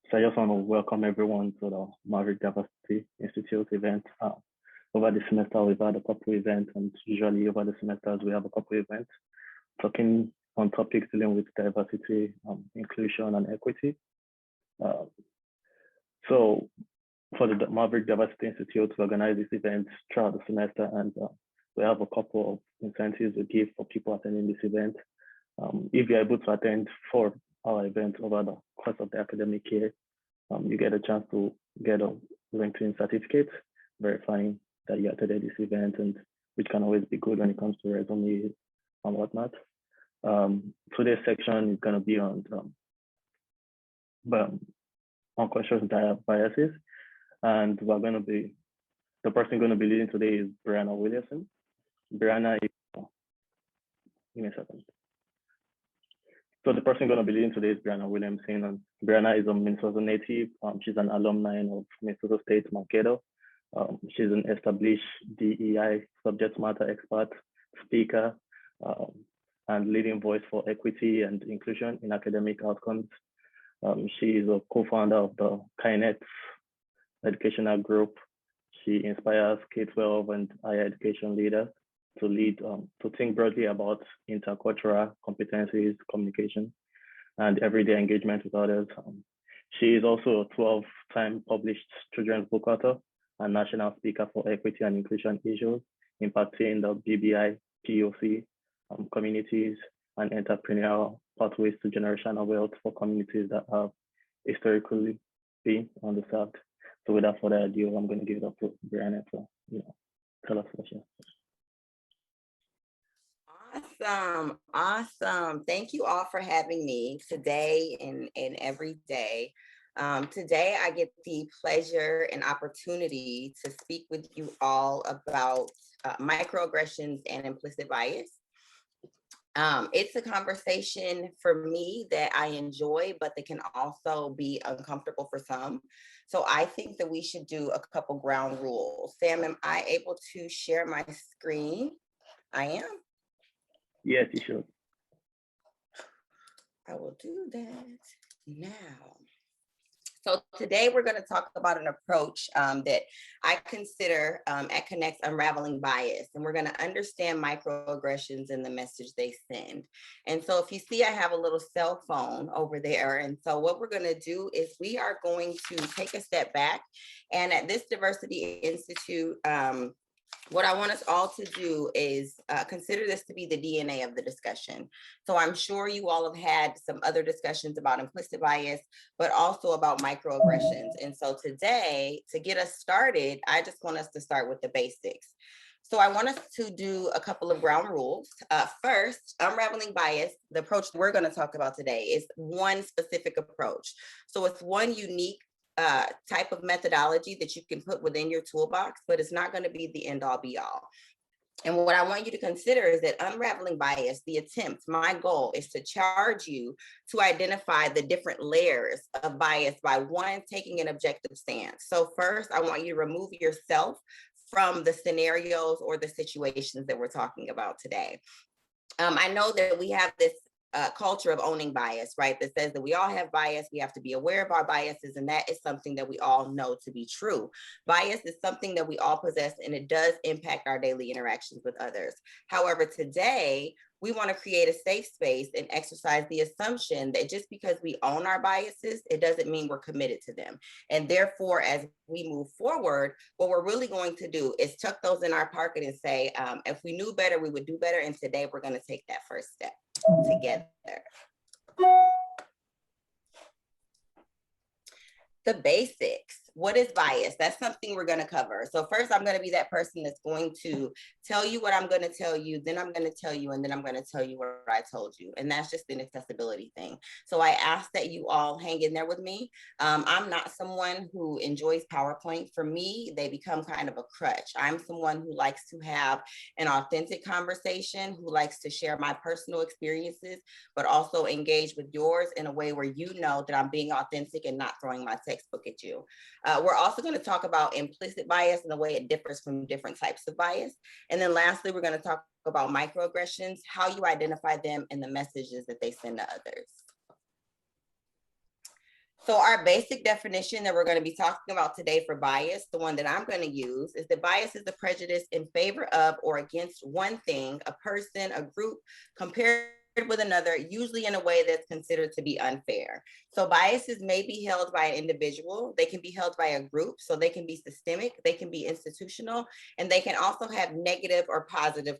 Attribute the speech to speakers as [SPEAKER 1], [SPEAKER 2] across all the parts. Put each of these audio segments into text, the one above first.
[SPEAKER 1] So I just want to welcome everyone to the Maverick Diversity Institute event. Over the semester, we've had a couple of events, and usually over the semesters, we have a couple of events talking on topics dealing with diversity, inclusion, and equity. So for the Maverick Diversity Institute, we organize these events throughout the semester, and we have a couple of incentives we give for people attending this event. If you're able to attend 4 our events over the course of the academic year, you get a chance to get a LinkedIn certificate verifying that you attended this event, and which can always be good when it comes to resume and whatnot. Today's section is going to be on unconscious biases, and we're going to be, the person going to be leading today is Brianna Williams. Brianna is, give me a second. So the person going to be leading today is Brianna Williams, and Brianna is a Minnesota native. She's an alumni of Minnesota State Mankato. She's an established DEI subject matter expert, speaker, and leading voice for equity and inclusion in academic outcomes. She is a co-founder of the Kinet educational group. She inspires K-12 and higher education leaders to lead, to think broadly about intercultural competencies, communication, and everyday engagement with others. She is also a 12-time published children's book author and national speaker for equity and inclusion issues, impacting the BBI, POC, communities, and entrepreneurial pathways to generational wealth for communities that have historically been underserved. So without further ado, I'm going to give it up to Brianna to tell us what she has.
[SPEAKER 2] Awesome. Thank you all for having me today and every day. Today, I get the pleasure and opportunity to speak with you all about microaggressions and implicit bias. It's a conversation for me that I enjoy, but that can also be uncomfortable for some. So I think that we should do a couple ground rules. Sam, am I able to share my screen? I am.
[SPEAKER 1] Yes, you should.
[SPEAKER 2] I will do that now. So today we're going to talk about an approach that I consider at Connect's Unraveling Bias, and we're going to understand microaggressions and the message they send. And so if you see, I have a little cell phone over there. And so what we're going to do is we are going to take a step back, and at this Diversity Institute, what I want us all to do is consider this to be the DNA of the discussion. So I'm sure you all have had some other discussions about implicit bias, but also about microaggressions. And so today, to get us started, I just want us to start with the basics. So I want us to do a couple of ground rules. First, unraveling bias, the approach we're going to talk about today is one specific approach. So it's one unique type of methodology that you can put within your toolbox, but it's not going to be the end all be all. And what I want you to consider is that unraveling bias, the attempt, my goal is to charge you to identify the different layers of bias by one, taking an objective stance. So first, I want you to remove yourself from the scenarios or the situations that we're talking about today. I know that we have this culture of owning bias, right? That says that we all have bias, we have to be aware of our biases, and that is something that we all know to be true. Bias is something that we all possess, and it does impact our daily interactions with others. However, today, we want to create a safe space and exercise the assumption that just because we own our biases, it doesn't mean we're committed to them. And therefore, as we move forward, what we're really going to do is tuck those in our pocket and say, if we knew better, we would do better. And today we're going to take that first step together. The basics. What is bias? That's something we're going to cover. So first, I'm going to be that person that's going to tell you what I'm going to tell you, then I'm going to tell you, and then I'm going to tell you what I told you. And that's just an accessibility thing. So I ask that you all hang in there with me. I'm not someone who enjoys PowerPoint. For me, they become kind of a crutch. I'm someone who likes to have an authentic conversation, who likes to share my personal experiences, but also engage with yours in a way where you know that I'm being authentic and not throwing my textbook at you. We're also going to talk about implicit bias and the way it differs from different types of bias. And then lastly, we're going to talk about microaggressions, how you identify them, and the messages that they send to others. So our basic definition that we're going to be talking about today for bias, the one that I'm going to use, is that bias is the prejudice in favor of or against one thing, a person, a group, compared with another, usually in a way that's considered to be unfair. So biases may be held by an individual, they can be held by a group, so they can be systemic, they can be institutional, and they can also have negative or positive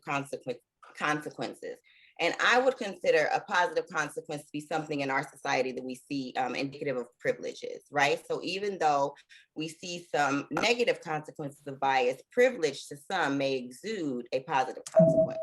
[SPEAKER 2] consequences. And I would consider a positive consequence to be something in our society that we see indicative of privileges, right? So even though we see some negative consequences of bias, privilege to some may exude a positive consequence.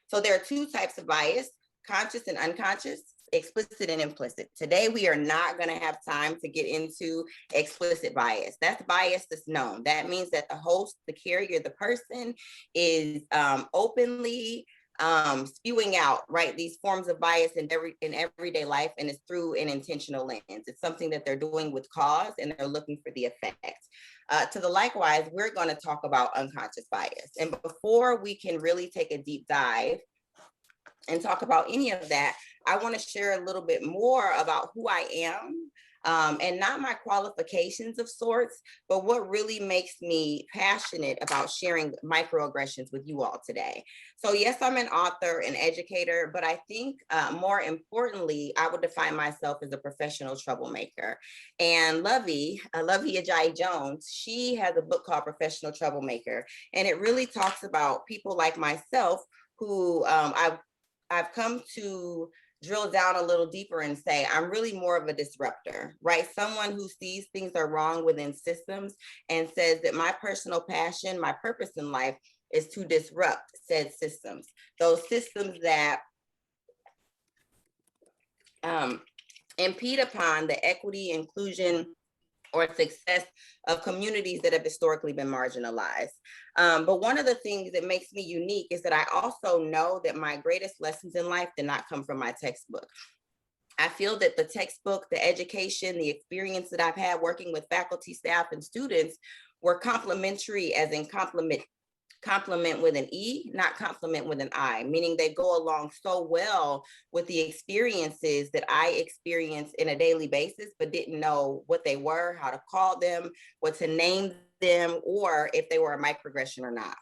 [SPEAKER 2] So there are two types of bias, conscious and unconscious, explicit and implicit. Today, we are not going to have time to get into explicit bias. That's bias that's known. That means that the host, the carrier, the person is openly spewing out, right, these forms of bias in everyday life, and it's through an intentional lens. It's something that they're doing with cause, and they're looking for the effect. To the likewise, we're going to talk about unconscious bias. And before we can really take a deep dive and talk about any of that, I want to share a little bit more about who I am, and not my qualifications of sorts, but what really makes me passionate about sharing microaggressions with you all today. So yes, I'm an author and educator, but I think more importantly, I would define myself as a professional troublemaker. And Lovey Ajayi Jones, she has a book called Professional Troublemaker, and it really talks about people like myself who I've come to drill down a little deeper and say, I'm really more of a disruptor, right? Someone who sees things are wrong within systems and says that my personal passion, my purpose in life is to disrupt said systems. Those systems that impede upon the equity, inclusion, or success of communities that have historically been marginalized. But one of the things that makes me unique is that I also know that my greatest lessons in life did not come from my textbook. I feel that the textbook, the education, the experience that I've had working with faculty, staff, and students were complementary, as in complement with an E, not complement with an I, meaning they go along so well with the experiences that I experience in a daily basis, but didn't know what they were, how to call them, what to name them, or if they were a microaggression or not.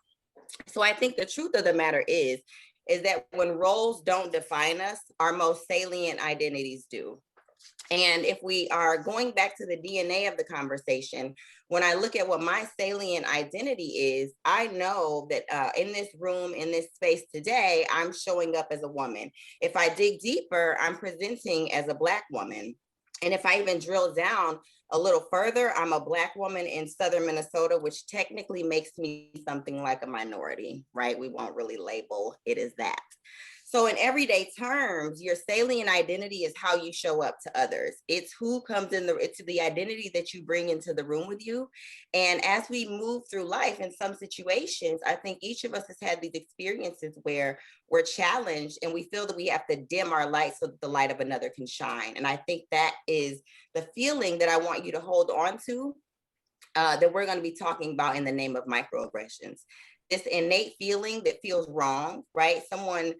[SPEAKER 2] So I think the truth of the matter is that when roles don't define us, our most salient identities do. And if we are going back to the DNA of the conversation, when I look at what my salient identity is, I know that in this room, in this space today, I'm showing up as a woman. If I dig deeper, I'm presenting as a Black woman. And if I even drill down a little further, I'm a Black woman in Southern Minnesota, which technically makes me something like a minority, right? We won't really label it as that. So in everyday terms, your salient identity is how you show up to others. It's who comes in it's the identity that you bring into the room with you. And as we move through life in some situations, I think each of us has had these experiences where we're challenged and we feel that we have to dim our light so that the light of another can shine. And I think that is the feeling that I want you to hold on to, that we're going to be talking about in the name of microaggressions. This innate feeling that feels wrong, right? Someone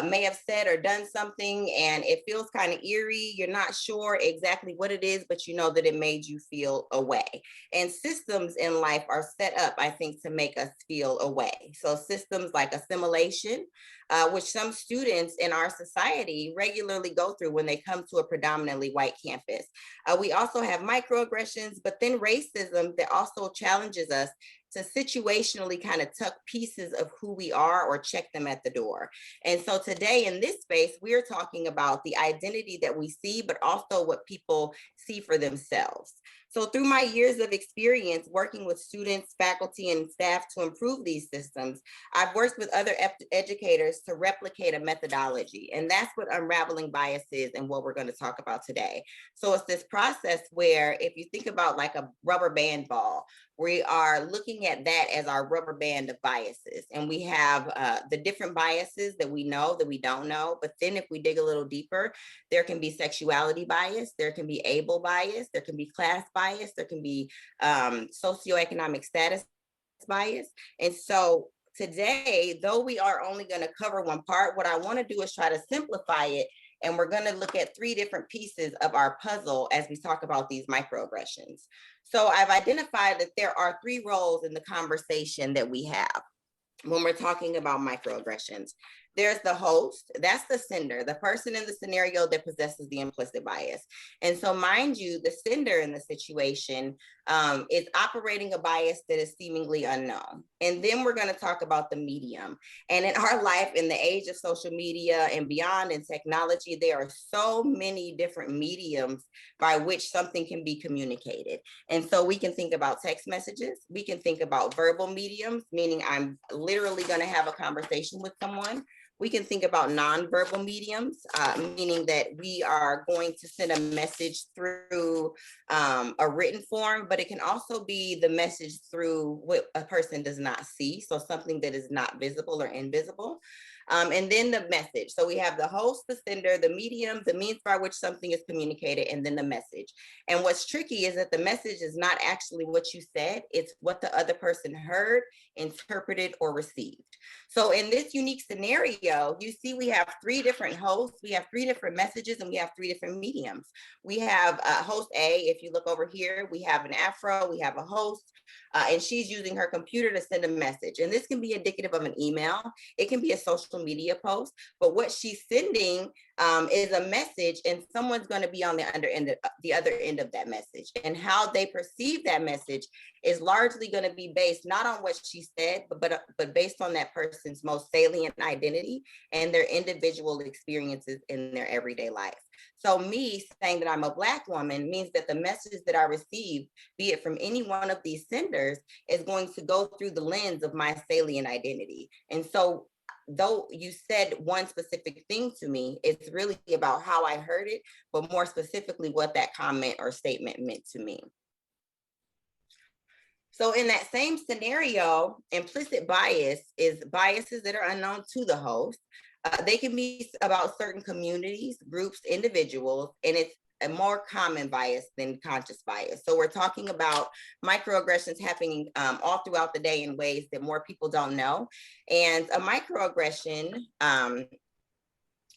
[SPEAKER 2] may have said or done something and it feels kind of eerie. You're not sure exactly what it is, but you know that it made you feel a way. And systems in life are set up, I think, to make us feel a way. So systems like assimilation, which some students in our society regularly go through when they come to a predominantly white campus. We also have microaggressions, but then racism that also challenges us to situationally kind of tuck pieces of who we are or check them at the door. And so today in this space, we're talking about the identity that we see, but also what people see for themselves. So through my years of experience working with students, faculty, and staff to improve these systems, I've worked with other educators to replicate a methodology. And that's what Unraveling Bias is and what we're going to talk about today. So it's this process where if you think about like a rubber band ball, we are looking at that as our rubber band of biases. And we have the different biases that we know, that we don't know. But then if we dig a little deeper, there can be sexuality bias, there can be able bias, there can be class bias, there can be socioeconomic status bias. And so today, though we are only going to cover one part, what I want to do is try to simplify it And we're going to look at 3 different pieces of our puzzle as we talk about these microaggressions. So I've identified that there are 3 roles in the conversation that we have when we're talking about microaggressions. There's the host, that's the sender, the person in the scenario that possesses the implicit bias. And so mind you, the sender in the situation is operating a bias that is seemingly unknown. And then we're going to talk about the medium. And in our life, in the age of social media and beyond in technology, there are so many different mediums by which something can be communicated. And so we can think about text messages, we can think about verbal mediums, meaning I'm literally going to have a conversation with someone. We can think about nonverbal mediums, meaning that we are going to send a message through a written form, but it can also be the message through what a person does not see, so something that is not visible or invisible. And then the message. So we have the host, the sender, the medium, the means by which something is communicated, and then the message. And what's tricky is that the message is not actually what you said, it's what the other person heard, interpreted, or received. So in this unique scenario, you see we have 3 different hosts, we have 3 different messages, and we have 3 different mediums. We have host A, if you look over here, we have an afro, we have a host, and she's using her computer to send a message. And this can be indicative of an email, it can be a social media post, but what she's sending is a message, and someone's going to be on the other end of that message. And how they perceive that message is largely going to be based not on what she said, but based on that person's most salient identity and their individual experiences in their everyday life. So me saying that I'm a Black woman means that the message that I receive, be it from any one of these senders, is going to go through the lens of my salient identity. And so though you said one specific thing to me, it's really about how I heard it, but more specifically what that comment or statement meant to me. So in that same scenario, implicit bias is biases that are unknown to the host. They can be about certain communities, groups, individuals, and it's a more common bias than conscious bias. So we're talking about microaggressions happening all throughout the day in ways that more people don't know. And a microaggression,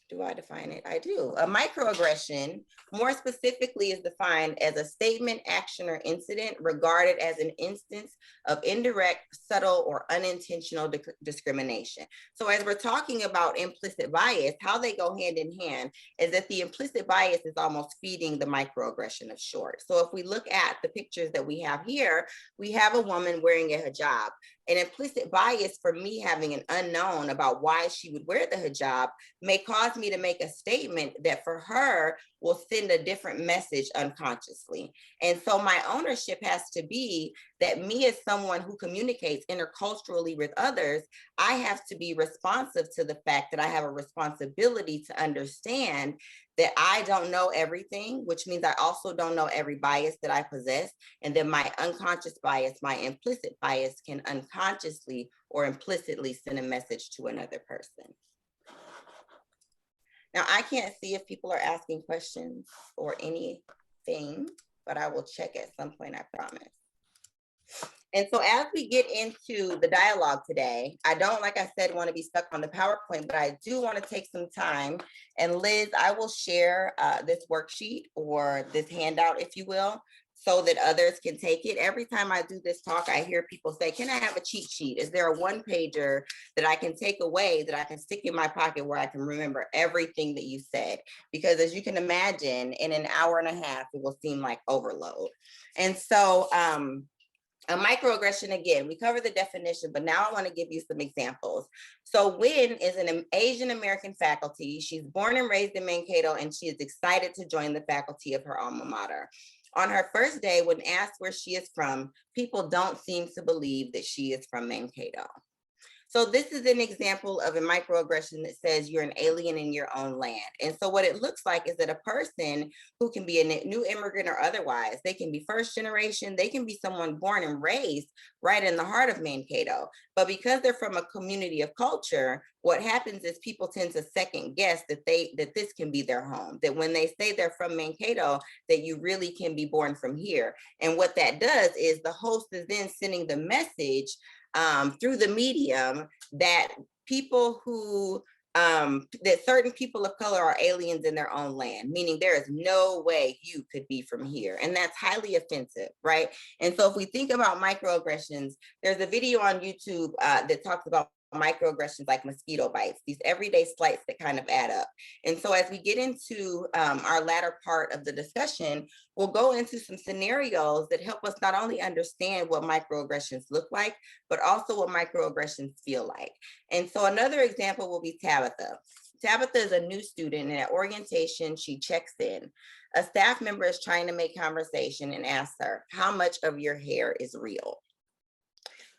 [SPEAKER 2] do I define it? I do. A microaggression, more specifically, is defined as a statement, action, or incident regarded as an instance of indirect, subtle, or unintentional discrimination. So as we're talking about implicit bias, how they go hand in hand is that the implicit bias is almost feeding the microaggression of short. So if we look at the pictures that we have here, we have a woman wearing a hijab. An implicit bias for me having an unknown about why she would wear the hijab may cause me to make a statement that for her will send a different message unconsciously. And so my ownership has to be that me as someone who communicates interculturally with others, I have to be responsive to the fact that I have a responsibility to understand that I don't know everything, which means I also don't know every bias that I possess, and that my unconscious bias, my implicit bias, can unconsciously or implicitly send a message to another person. Now, I can't see if people are asking questions or anything, but I will check at some point, I promise. And so as we get into the dialogue today, I don't, like I said, want to be stuck on the PowerPoint, but I do want to take some time. And Liz, I will share this worksheet or this handout, if you will, so that others can take it. Every time I do this talk, I hear people say, can I have a cheat sheet? Is there a one-pager that I can take away, that I can stick in my pocket where I can remember everything that you said? Because as you can imagine, in an hour and a half, it will seem like overload. And so, a microaggression, again, we covered the definition, but now I want to give you some examples. So Wynn is an Asian American faculty. She's born and raised in Mankato, and she is excited to join the faculty of her alma mater. On her first day, when asked where she is from, people don't seem to believe that she is from Mankato. So this is an example of a microaggression that says you're an alien in your own land. And so what it looks like is that a person who can be a new immigrant or otherwise, they can be first generation, they can be someone born and raised right in the heart of Mankato. But because they're from a community of culture, what happens is people tend to second guess that this can be their home, that when they say they're from Mankato, that you really can be born from here. And what that does is the host is then sending the message through the medium that people who that certain people of color are aliens in their own land, meaning there is no way you could be from here. And that's highly offensive, right? And so if we think about microaggressions, there's a video on YouTube that talks about microaggressions like mosquito bites, these everyday slights that kind of add up. And so as we get into our latter part of the discussion, we'll go into some scenarios that help us not only understand what microaggressions look like, but also what microaggressions feel like. And so another example will be Tabitha. Tabitha is a new student, and at orientation, she checks in. A staff member is trying to make conversation and asks her, how much of your hair is real?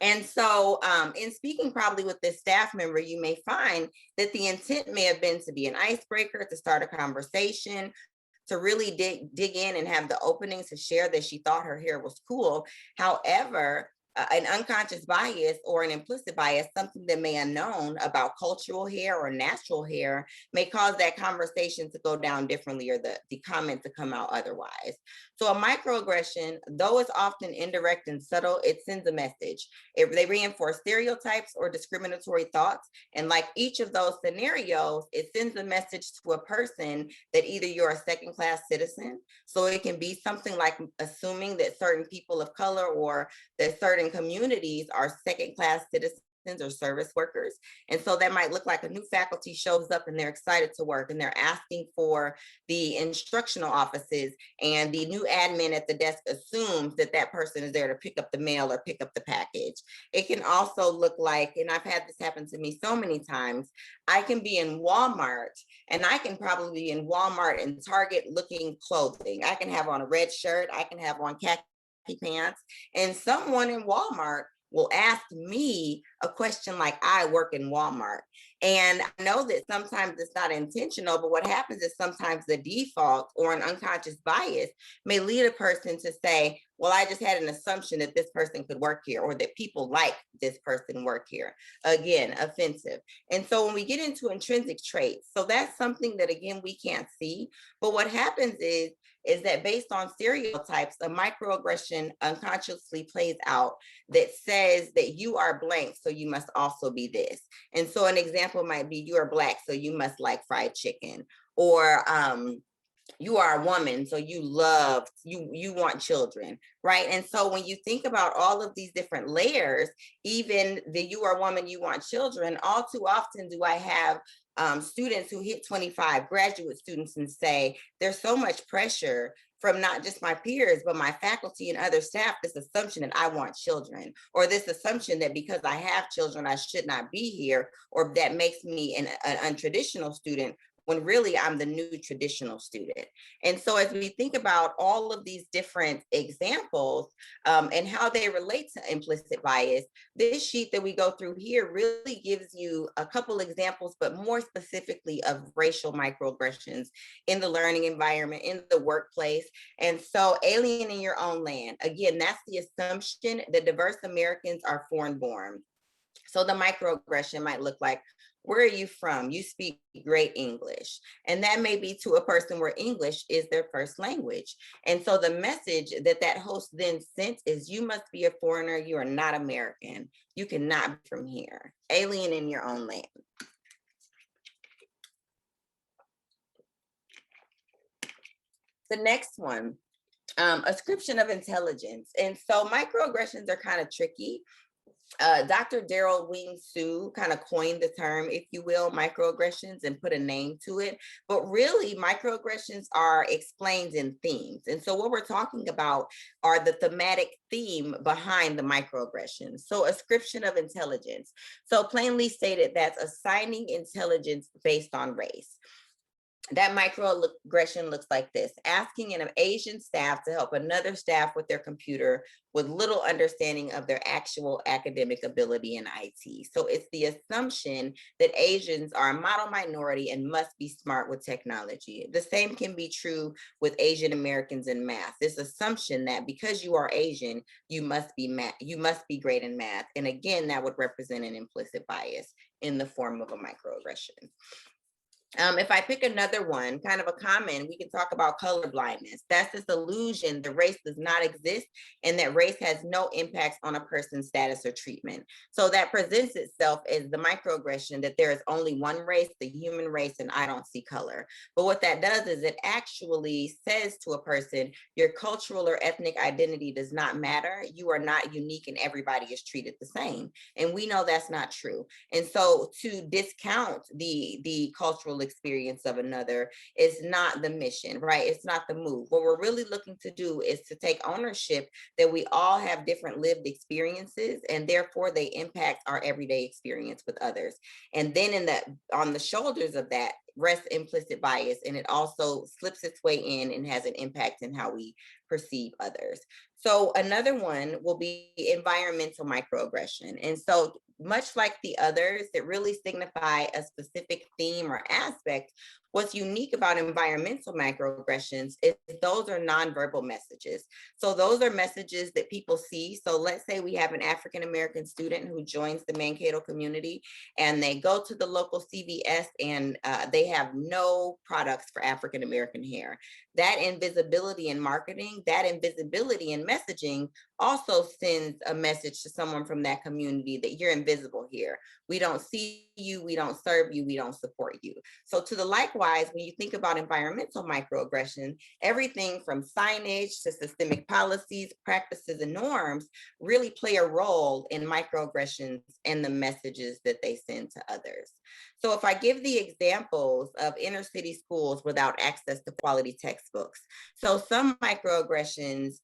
[SPEAKER 2] And so in speaking probably with this staff member, you may find that the intent may have been to be an icebreaker, to start a conversation, to really dig in and have the opening to share that she thought her hair was cool. However, an unconscious bias or an implicit bias, something that may have known about cultural hair or natural hair, may cause that conversation to go down differently or the comment to come out otherwise. So a microaggression, though it's often indirect and subtle, it sends a message. They reinforce stereotypes or discriminatory thoughts. And like each of those scenarios, it sends a message to a person that either you're a second-class citizen, so it can be something like assuming that certain people of color or that certain communities are second-class citizens or service workers. And so that might look like a new faculty shows up and they're excited to work and they're asking for the instructional offices, and the new admin at the desk assumes that that person is there to pick up the mail or pick up the package. It can also look like, and I've had this happen to me so many times, I can be in Walmart and I can probably be in Walmart and Target looking clothing. I can have on a red shirt, I can have on khaki pants, and someone in Walmart will ask me a question like, I work in Walmart. And I know that sometimes it's not intentional, but what happens is sometimes the default or an unconscious bias may lead a person to say, well, I just had an assumption that this person could work here, or that people like this person work here. Again, offensive. And so when we get into intrinsic traits, so that's something that, again, we can't see. But what happens is that based on stereotypes, a microaggression unconsciously plays out that says that you are blank, so you must also be this. And so an example might be, you are Black, so you must like fried chicken, or you are a woman, so you want children, right? And so when you think about all of these different layers, even the you are a woman, you want children, all too often do I have students who hit 25, graduate students, and say, there's so much pressure from not just my peers, but my faculty and other staff, this assumption that I want children, or this assumption that because I have children, I should not be here, or that makes me an untraditional student, when really I'm the new traditional student. And so as we think about all of these different examples and how they relate to implicit bias, this sheet that we go through here really gives you a couple examples, but more specifically of racial microaggressions in the learning environment, in the workplace. And so alien in your own land, again, that's the assumption that diverse Americans are foreign born. So the microaggression might look like, where are you from? You speak great English. And that may be to a person where English is their first language. And so the message that that host then sent is, you must be a foreigner. You are not American. You cannot be from here. Alien in your own land. The next one, ascription of intelligence. And so microaggressions are kind of tricky. Dr. Daryl Wing Su kind of coined the term, if you will, microaggressions, and put a name to it. But really, microaggressions are explained in themes. And so what we're talking about are the thematic theme behind the microaggressions. So ascription of intelligence. So plainly stated, that's assigning intelligence based on race. That microaggression looks like this: asking an Asian staff to help another staff with their computer with little understanding of their actual academic ability in IT. So it's the assumption that Asians are a model minority and must be smart with technology. The same can be true with Asian Americans in math. This assumption that because you are Asian, you must be great in math. And again, that would represent an implicit bias in the form of a microaggression. If I pick another one, kind of a common, we can talk about color blindness. That's this illusion that race does not exist and that race has no impacts on a person's status or treatment. So that presents itself as the microaggression that there is only one race, the human race, and I don't see color. But what that does is it actually says to a person, your cultural or ethnic identity does not matter. You are not unique and everybody is treated the same. And we know that's not true. And so to discount the cultural experience of another is not the mission, right? It's not the move. What we're really looking to do is to take ownership that we all have different lived experiences and therefore they impact our everyday experience with others. And then on the shoulders of that rests implicit bias, and it also slips its way in and has an impact in how we perceive others. So another one will be environmental microaggression. And so much like the others that really signify a specific theme or aspect, what's unique about environmental microaggressions is those are nonverbal messages. So those are messages that people see. So let's say we have an African-American student who joins the Mankato community and they go to the local CVS and they have no products for African-American hair. That invisibility in marketing, that invisibility in messaging also sends a message to someone from that community that you're invisible here. We don't see you, we don't serve you, we don't support you. So to the likewise, when you think about environmental microaggression, everything from signage to systemic policies, practices, and norms really play a role in microaggressions and the messages that they send to others. So if I give the examples of inner city schools without access to quality textbooks, so some microaggressions,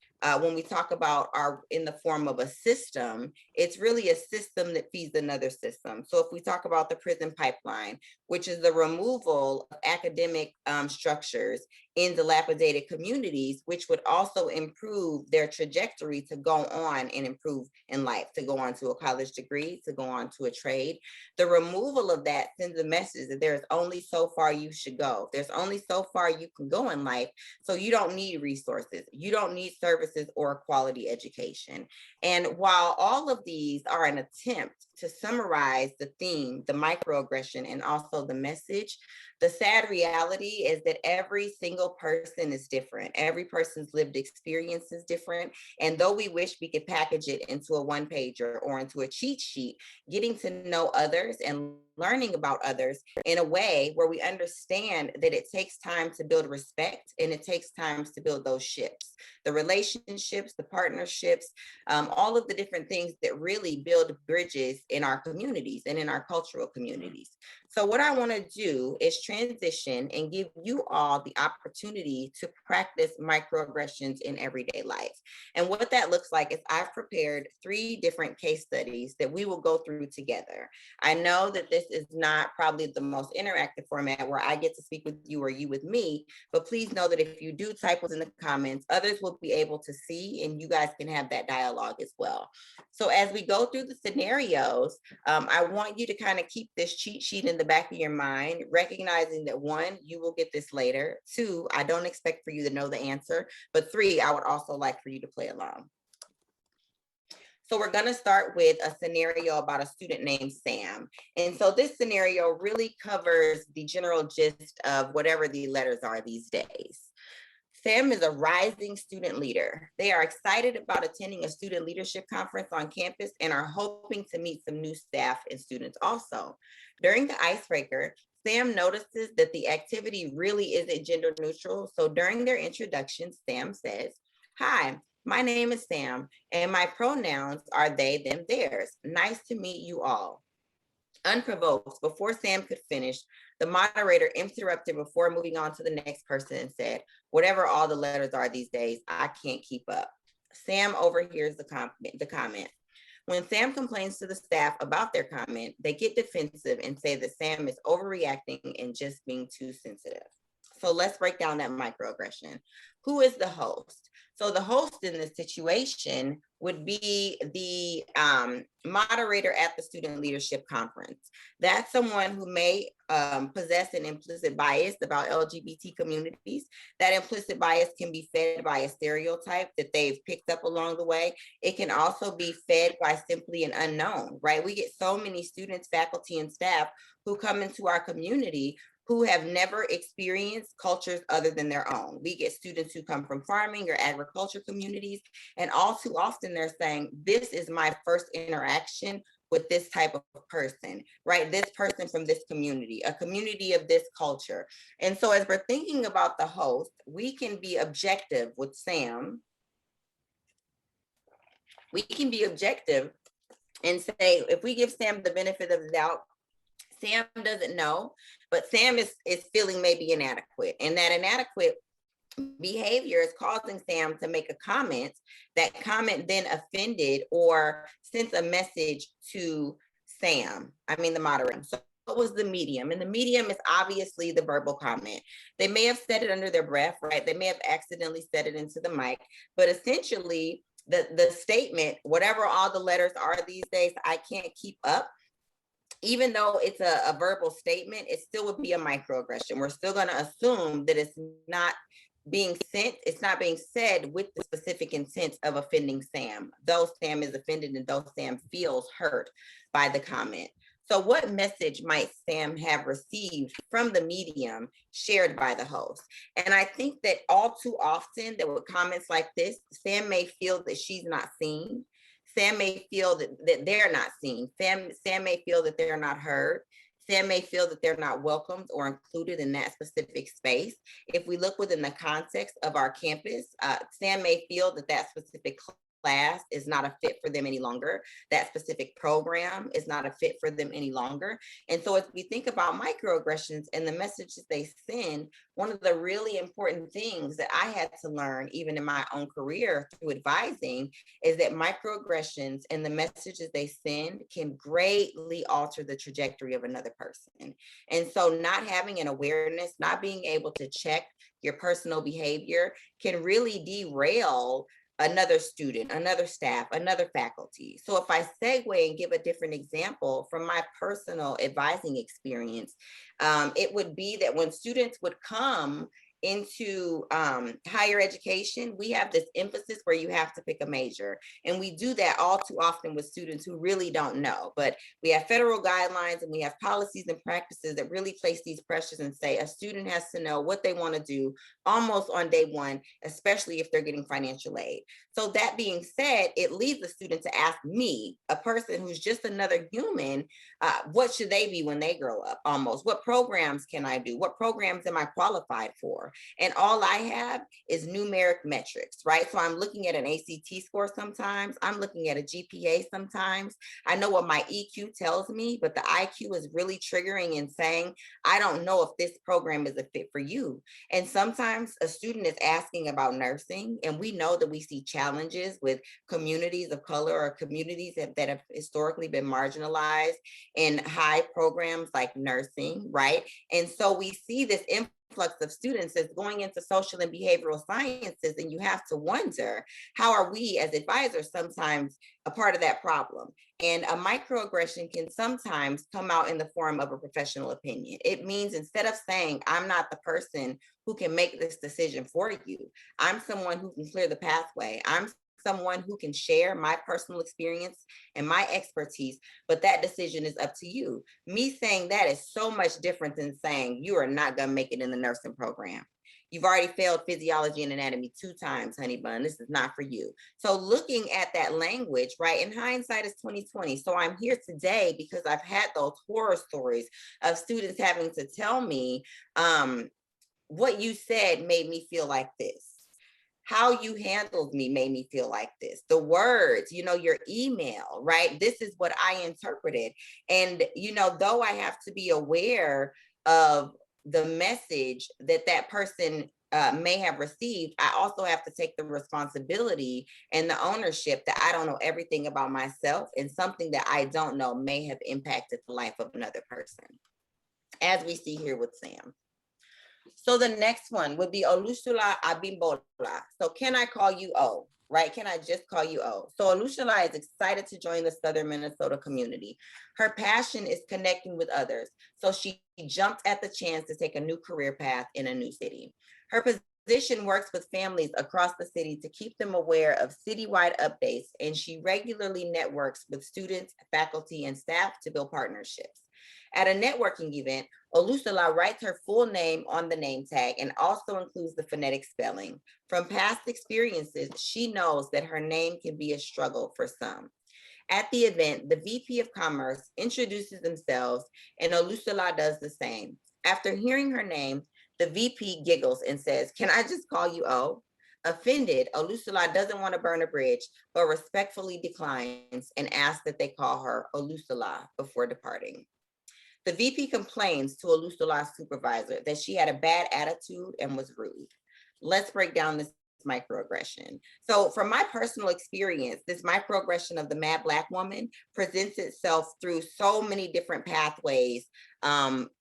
[SPEAKER 2] when we talk about are in the form of a system, it's really a system that feeds another system. So if we talk about the prison pipeline, which is the removal of academic structures in dilapidated communities, which would also improve their trajectory to go on and improve in life, to go on to a college degree, to go on to a trade. The removal of that sends a message that there's only so far you should go. There's only so far you can go in life. So you don't need resources. You don't need services or a quality education. And while all of these are an attempt to summarize the theme, the microaggression, and also the message, the sad reality is that every single person is different. Every person's lived experience is different. And though we wish we could package it into a one-pager or into a cheat sheet, getting to know others and learning about others in a way where we understand that it takes time to build respect and it takes time to build those ships, the relationships, the partnerships, all of the different things that really build bridges in our communities and in our cultural communities. So what I want to do is transition and give you all the opportunity to practice microaggressions in everyday life. And what that looks like is I've prepared 3 different case studies that we will go through together. I know that this is not probably the most interactive format where I get to speak with you or you with me, but please know that if you do type what's in the comments, others will be able to see and you guys can have that dialogue as well. So as we go through the scenarios, I want you to kind of keep this cheat sheet in the back of your mind, recognizing that 1, you will get this later. 2, I don't expect for you to know the answer, but 3, I would also like for you to play along. So we're going to start with a scenario about a student named Sam. And so this scenario really covers the general gist of whatever the letters are these days. Sam is a rising student leader. They are excited about attending a student leadership conference on campus and are hoping to meet some new staff and students also. During the icebreaker, Sam notices that the activity really isn't gender neutral. So during their introduction, Sam says, "Hi, my name is Sam, and my pronouns are they, them, theirs. Nice to meet you all." Unprovoked, before Sam could finish, the moderator interrupted before moving on to the next person and said, "Whatever all the letters are these days, I can't keep up." Sam overhears the comment. When Sam complains to the staff about their comment, they get defensive and say that Sam is overreacting and just being too sensitive. So let's break down that microaggression. Who is the host? So the host in this situation would be the moderator at the student leadership conference. That's someone who may possess an implicit bias about LGBT communities. That implicit bias can be fed by a stereotype that they've picked up along the way. It can also be fed by simply an unknown, right? We get so many students, faculty, and staff who come into our community who have never experienced cultures other than their own. We get students who come from farming or agriculture communities, and all too often they're saying, this is my first interaction with this type of person, right? This person from this community, a community of this culture. And so as we're thinking about the host, we can be objective with Sam. We can be objective and say, if we give Sam the benefit of the doubt, Sam doesn't know, but Sam is feeling maybe inadequate, and that inadequate behavior is causing Sam to make a comment. That comment then offended or sent a message to Sam, the moderator. So what was the medium? And the medium is obviously the verbal comment. They may have said it under their breath, right? They may have accidentally said it into the mic, but essentially the statement, whatever all the letters are these days, I can't keep up. Even though it's a verbal statement, it still would be a microaggression. We're still going to assume that it's not being sent, it's not being said with the specific intent of offending Sam, though Sam is offended and though Sam feels hurt by the comment. So what message might Sam have received from the medium shared by the host? And I think that all too often that with comments like this, Sam may feel that she's not seen. Sam may feel that they're not seen. Sam may feel that they're not heard. Sam may feel that they're not welcomed or included in that specific space. If we look within the context of our campus, Sam may feel that that specific class is not a fit for them any longer. That specific program is not a fit for them any longer. And so as we think about microaggressions and the messages they send, one of the really important things that I had to learn, even in my own career through advising, is that microaggressions and the messages they send can greatly alter the trajectory of another person. And so not having an awareness, not being able to check your personal behavior can really derail another student, another staff, another faculty. So if I segue and give a different example from my personal advising experience, it would be that when students would come into higher education, we have this emphasis where you have to pick a major. And we do that all too often with students who really don't know. But we have federal guidelines and we have policies and practices that really place these pressures and say a student has to know what they want to do almost on day one, especially if they're getting financial aid. So that being said, it leaves the student to ask me, a person who's just another human, what should they be when they grow up almost? What programs can I do? What programs am I qualified for? And all I have is numeric metrics, right? So I'm looking at an ACT score sometimes. I'm looking at a GPA sometimes. I know what my EQ tells me, but the IQ is really triggering and saying, I don't know if this program is a fit for you. And sometimes a student is asking about nursing, and we know that we see challenges with communities of color or communities that have historically been marginalized in high programs like nursing, right? And so we see this influx of students that's going into social and behavioral sciences, and you have to wonder, how are we as advisors sometimes a part of that problem? And a microaggression can sometimes come out in the form of a professional opinion. It means instead of saying, I'm not the person who can make this decision for you, I'm someone who can clear the pathway. I'm someone who can share my personal experience and my expertise, but that decision is up to you. Me saying that is so much different than saying you are not going to make it in the nursing program. You've already failed physiology and anatomy 2 times, honey bun. This is not for you. So looking at that language, right? In hindsight is 2020. So I'm here today because I've had those horror stories of students having to tell me, what you said made me feel like this. How you handled me made me feel like this. The words, your email, right? This is what I interpreted. And, though I have to be aware of the message that person may have received, I also have to take the responsibility and the ownership that I don't know everything about myself, and something that I don't know may have impacted the life of another person, as we see here with Sam. So the next one would be Olushola Abimbola. So can I call you O, right? Can I just call you O? So Olushola is excited to join the Southern Minnesota community. Her passion is connecting with others. So she jumped at the chance to take a new career path in a new city. Her position works with families across the city to keep them aware of citywide updates, and she regularly networks with students, faculty, and staff to build partnerships. At a networking event, Olusala writes her full name on the name tag and also includes the phonetic spelling. From past experiences, she knows that her name can be a struggle for some. At the event, the VP of Commerce introduces themselves and Olusala does the same. After hearing her name, the VP giggles and says, "Can I just call you O?" Offended, Olusala doesn't want to burn a bridge, but respectfully declines and asks that they call her Olusala before departing. The VP complains to Olusala's supervisor that she had a bad attitude and was rude. Let's break down this microaggression. So from my personal experience, this microaggression of the mad Black woman presents itself through so many different pathways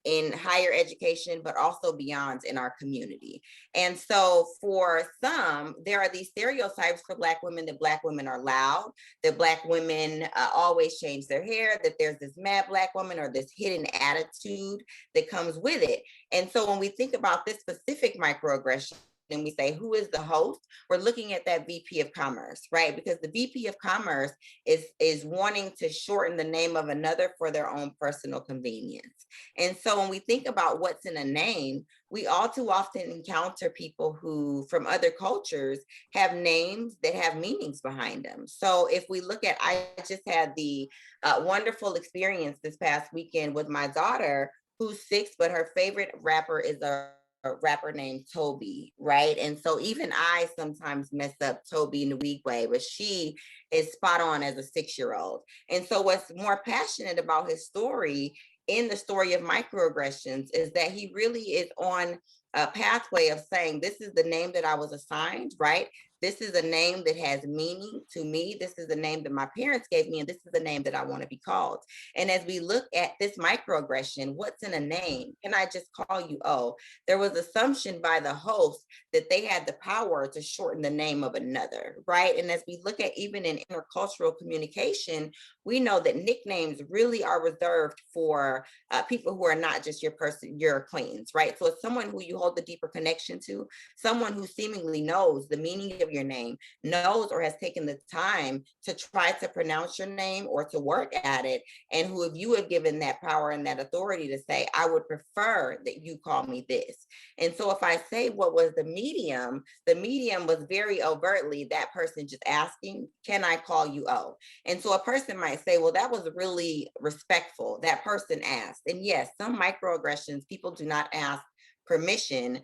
[SPEAKER 2] in higher education, but also beyond in our community. And so for some, there are these stereotypes for Black women that Black women are loud, that Black women always change their hair, that there's this mad Black woman or this hidden attitude that comes with it. And so when we think about this specific microaggression, and we say, who is the host? We're looking at that VP of Commerce, right? Because the VP of Commerce is wanting to shorten the name of another for their own personal convenience. And so when we think about what's in a name, we all too often encounter people who from other cultures have names that have meanings behind them. So if we look at, I just had the wonderful experience this past weekend with my daughter, who's 6, but her favorite rapper is a rapper named Toby, right? And so even I sometimes mess up Toby Nwigwe, but she is spot on as a 6-year-old. And so what's more passionate about his story in the story of microaggressions is that he really is on a pathway of saying, this is the name that I was assigned, right? This is a name that has meaning to me. This is the name that my parents gave me, and this is the name that I want to be called. And as we look at this microaggression, what's in a name? Can I just call you O? There was assumption by the host that they had the power to shorten the name of another, right? And as we look at even in intercultural communication, we know that nicknames really are reserved for people who are not just your acquaintance, right? So it's someone who you hold the deeper connection to, someone who seemingly knows the meaning of your name, knows or has taken the time to try to pronounce your name or to work at it, and who if you have given that power and that authority to say, I would prefer that you call me this. And so if I say what was the medium was very overtly that person just asking, can I call you O? And so a person might say, well, that was really respectful. That person asked. And yes, some microaggressions, people do not ask permission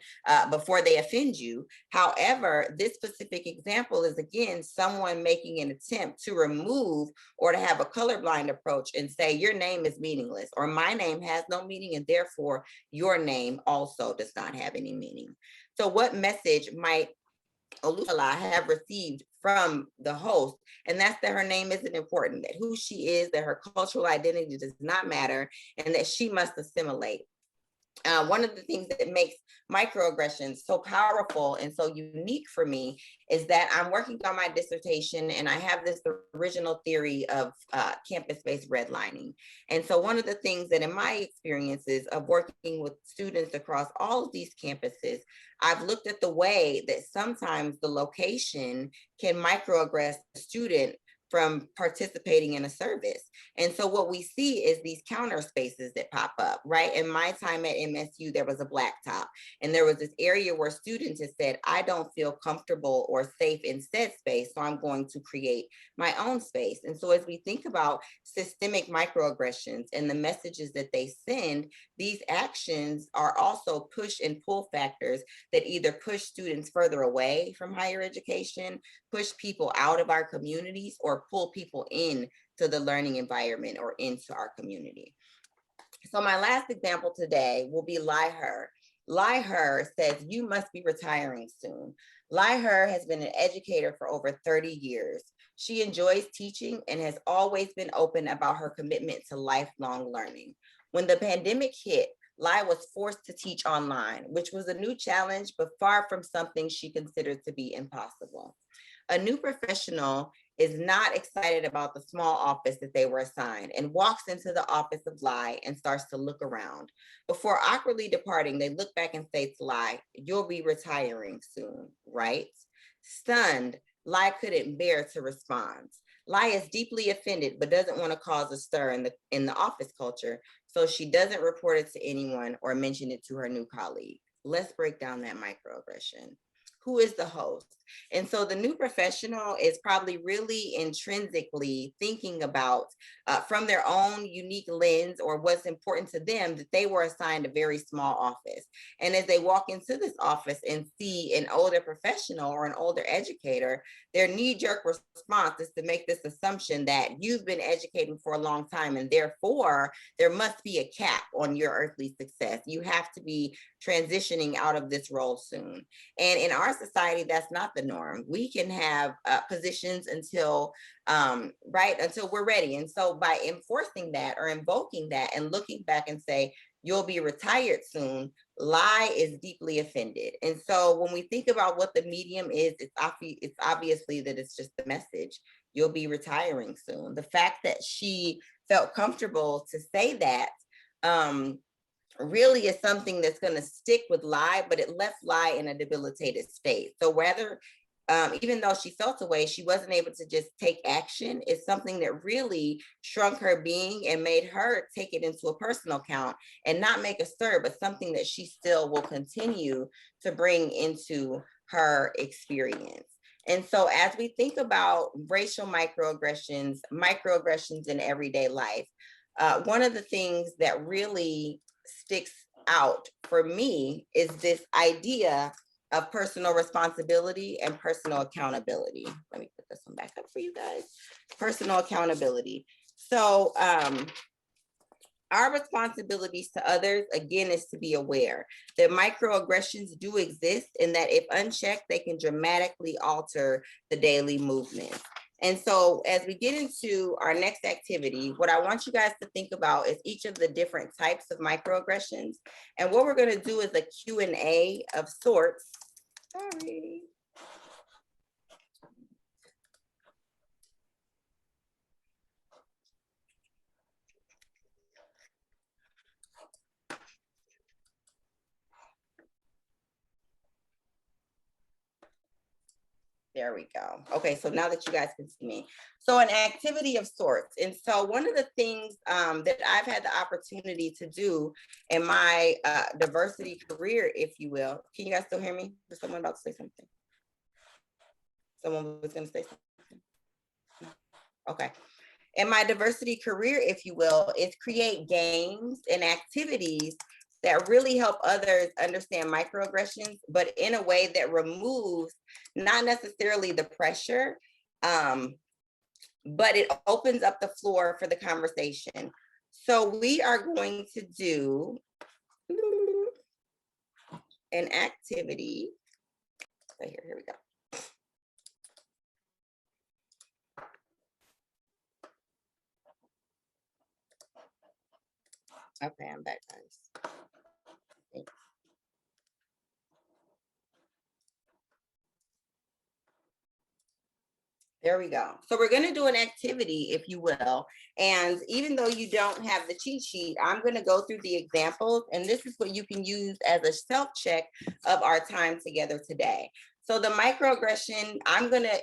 [SPEAKER 2] before they offend you. However, this specific example is, again, someone making an attempt to remove or to have a colorblind approach and say your name is meaningless, or my name has no meaning, and therefore your name also does not have any meaning. So what message might Olusala have received from the host? And that's that her name isn't important, that who she is, that her cultural identity does not matter, and that she must assimilate. One of the things that makes microaggressions so powerful and so unique for me is that I'm working on my dissertation, and I have this original theory of campus-based redlining. And so one of the things that in my experiences of working with students across all of these campuses, I've looked at the way that sometimes the location can microaggress the student from participating in a service. And so what we see is these counter spaces that pop up, right? In my time at MSU, there was a blacktop, and there was this area where students had said, I don't feel comfortable or safe in said space, so I'm going to create my own space. And so as we think about systemic microaggressions and the messages that they send, these actions are also push and pull factors that either push students further away from higher education, push people out of our communities, or pull people in to the learning environment or into our community. So my last example today will be Lie Her. Lie Her says, you must be retiring soon. Lie Her has been an educator for over 30 years. She enjoys teaching and has always been open about her commitment to lifelong learning. When the pandemic hit, Lie was forced to teach online, which was a new challenge, but far from something she considered to be impossible. A new professional is not excited about the small office that they were assigned and walks into the office of Lie and starts to look around. Before awkwardly departing, they look back and say to Lie, you'll be retiring soon, right? Stunned, Lie couldn't bear to respond. Lie is deeply offended, but doesn't want to cause a stir in the office culture. so she doesn't report it to anyone or mention it to her new colleague. Let's break down that microaggression. Who is the host? And so the new professional is probably really intrinsically thinking about from their own unique lens or what's important to them, that they were assigned a very small office. And as they walk into this office and see an older professional or an older educator, their knee-jerk response is to make this assumption that you've been educating for a long time, and therefore there must be a cap on your earthly success. You have to be transitioning out of this role soon. And in our society, that's not the norm. We can have positions until until we're ready. And so by enforcing that or invoking that and looking back and say, you'll be retired soon, lie is deeply offended. And so when we think about what the medium is, it's obviously that it's just the message, you'll be retiring soon. The fact that she felt comfortable to say that really is something that's going to stick with lie, but it left lie in a debilitated state. So rather, even though she felt away, she wasn't able to just take action. It's something that really shrunk her being and made her take it into a personal account and not make a stir, but something that she still will continue to bring into her experience. And so as we think about racial microaggressions in everyday life, one of the things that really sticks out for me is this idea of personal responsibility and personal accountability. Let me put this one back up for you guys. Personal accountability. So our responsibilities to others, again, is to be aware that microaggressions do exist and that if unchecked, they can dramatically alter the daily movement. And so as we get into our next activity, what I want you guys to think about is each of the different types of microaggressions. And what we're going to do is a Q&A of sorts. Sorry. There we go. Okay, so now that you guys can see me. So an activity of sorts. And so one of the things that I've had the opportunity to do in my diversity career, if you will. Can you guys still hear me? Was someone about to say something? Someone was going to say something? No. Okay. In my diversity career, if you will, is create games and activities that really help others understand microaggressions, but in a way that removes not necessarily the pressure, but it opens up the floor for the conversation. So we are going to do an activity. Right here we go. Okay, I'm back, guys. Thanks. There we go. So we're going to do an activity, if you will. And even though you don't have the cheat sheet, I'm going to go through the examples. And this is what you can use as a self-check of our time together today. So the microaggression,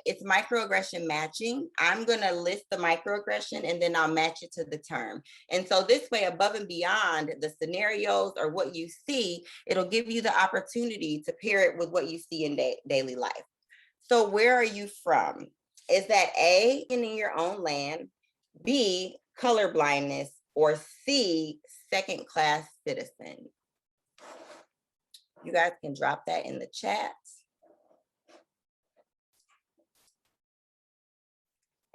[SPEAKER 2] it's microaggression matching. I'm going to list the microaggression and then I'll match it to the term. And so this way, above and beyond the scenarios or what you see, it'll give you the opportunity to pair it with what you see in daily life. So where are you from? Is that A, in your own land, B, colorblindness, or C, second-class citizen? You guys can drop that in the chat.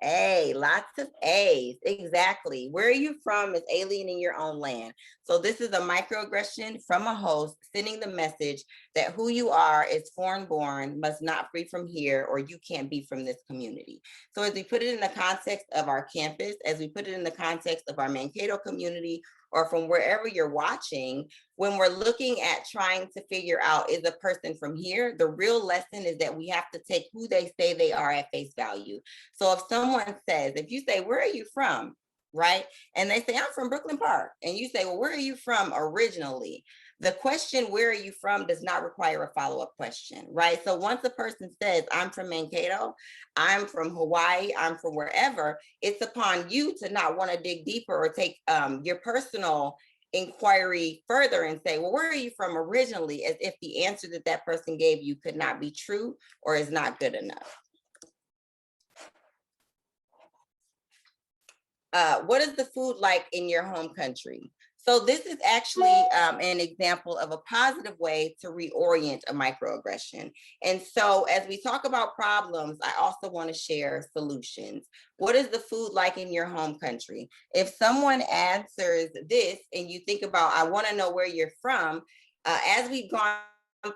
[SPEAKER 2] A, lots of A's, exactly. Where are you from is alienating your own land. So this is a microaggression from a host sending the message that who you are is foreign born, must not be from here, or you can't be from this community. So as we put it in the context of our campus, as we put it in the context of our Mankato community, or from wherever you're watching, when we're looking at trying to figure out, is a person from here, the real lesson is that we have to take who they say they are at face value. So if someone says, if you say, where are you from, right? And they say, I'm from Brooklyn Park. And you say, well, where are you from originally? The question, where are you from, does not require a follow-up question, right? So once a person says, I'm from Mankato, I'm from Hawaii, I'm from wherever, it's upon you to not want to dig deeper or take your personal inquiry further and say, well, where are you from originally, as if the answer that that person gave you could not be true or is not good enough. What is the food like in your home country? So this is actually an example of a positive way to reorient a microaggression. And so as we talk about problems, I also want to share solutions. What is the food like in your home country? If someone answers this and you think about, I want to know where you're from, as we've gone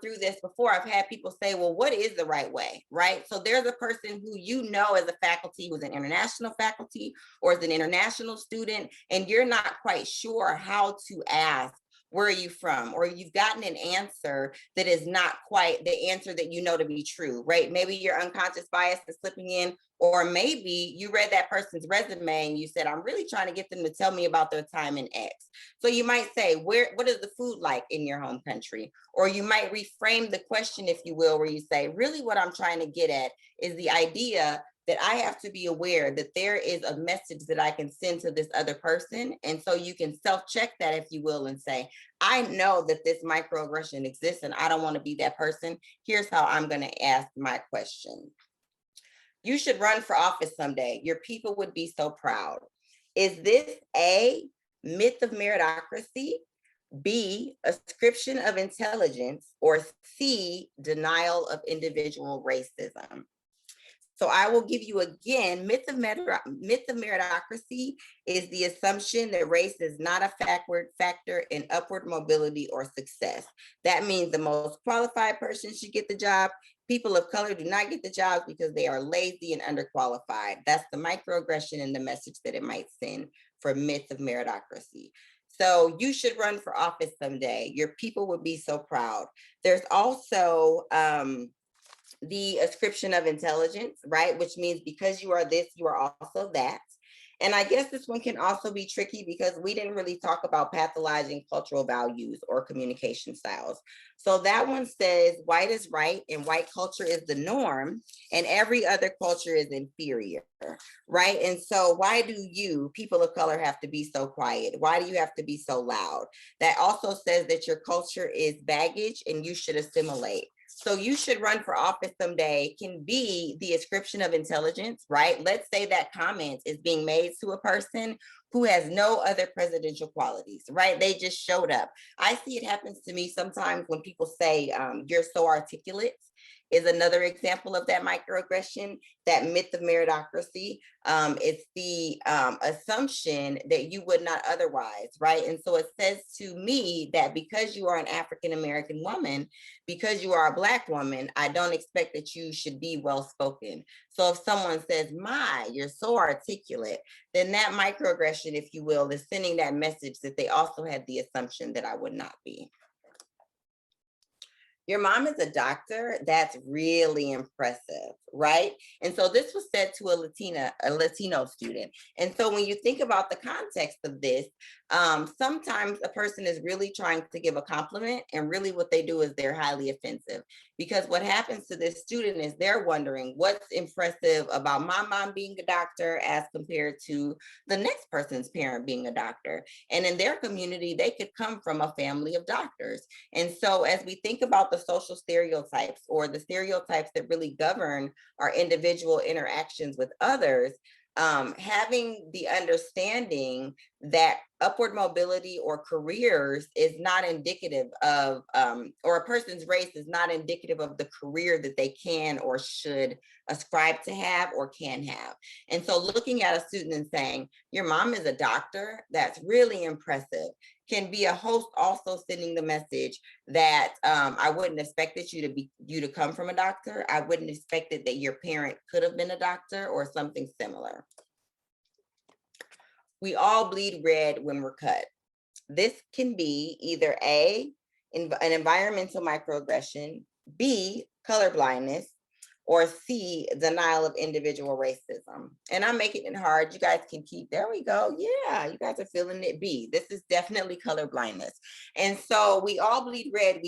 [SPEAKER 2] through this before, I've had people say, well, what is the right way, right? So there's a person who you know as a faculty who's an international faculty or as an international student, and you're not quite sure how to ask, where are you from? Or you've gotten an answer that is not quite the answer that you know to be true, right? Maybe your unconscious bias is slipping in, or maybe you read that person's resume and you said, I'm really trying to get them to tell me about their time in X. So you might say, what is the food like in your home country? Or you might reframe the question, if you will, where you say, really what I'm trying to get at is the idea that I have to be aware that there is a message that I can send to this other person. And so you can self-check that, if you will, and say, I know that this microaggression exists and I don't want to be that person. Here's how I'm going to ask my question. You should run for office someday. Your people would be so proud. Is this A, myth of meritocracy, B, ascription of intelligence, or C, denial of individual racism? So I will give you again, myth of meritocracy is the assumption that race is not a factor in upward mobility or success. That means the most qualified person should get the job. People of color do not get the jobs because they are lazy and underqualified. That's the microaggression and the message that it might send for myth of meritocracy. So you should run for office someday. Your people would be so proud. There's also the ascription of intelligence, right? Which means because you are this, you are also that. And I guess this one can also be tricky because we didn't really talk about pathologizing cultural values or communication styles. So that one says white is right and white culture is the norm and every other culture is inferior, right? And so why do you, people of color, have to be so quiet? Why do you have to be so loud? That also says that your culture is baggage and you should assimilate. So you should run for office someday can be the ascription of intelligence, right? Let's say that comment is being made to a person who has no other presidential qualities, right? They just showed up. I see it happens to me sometimes when people say, you're so articulate, is another example of that microaggression. That myth of meritocracy. It's the assumption that you would not otherwise, right? And so it says to me that because you are an African-American woman, because you are a Black woman, I don't expect that you should be well-spoken. So if someone says, my, you're so articulate, then that microaggression, if you will, is sending that message that they also had the assumption that I would not be. Your mom is a doctor. That's really impressive, right? And so this was said to a Latino student. And so when you think about the context of this, sometimes a person is really trying to give a compliment, and really what they do is they're highly offensive. Because what happens to this student is they're wondering what's impressive about my mom being a doctor as compared to the next person's parent being a doctor. And in their community, they could come from a family of doctors. And so as we think about the social stereotypes or the stereotypes that really govern our individual interactions with others, having the understanding that upward mobility or careers is not indicative of, or a person's race is not indicative of the career that they can or should ascribe to have or can have. And so looking at a student and saying, your mom is a doctor, that's really impressive, can be a host also sending the message that I wouldn't expect you to come from a doctor. I wouldn't expect it that your parent could have been a doctor or something similar. We all bleed red when we're cut. This can be either A, an environmental microaggression, B, colorblindness, or C, denial of individual racism. And I'm making it hard. You guys can keep, there we go. Yeah, you guys are feeling it. B, this is definitely color blindness. And so we all bleed red.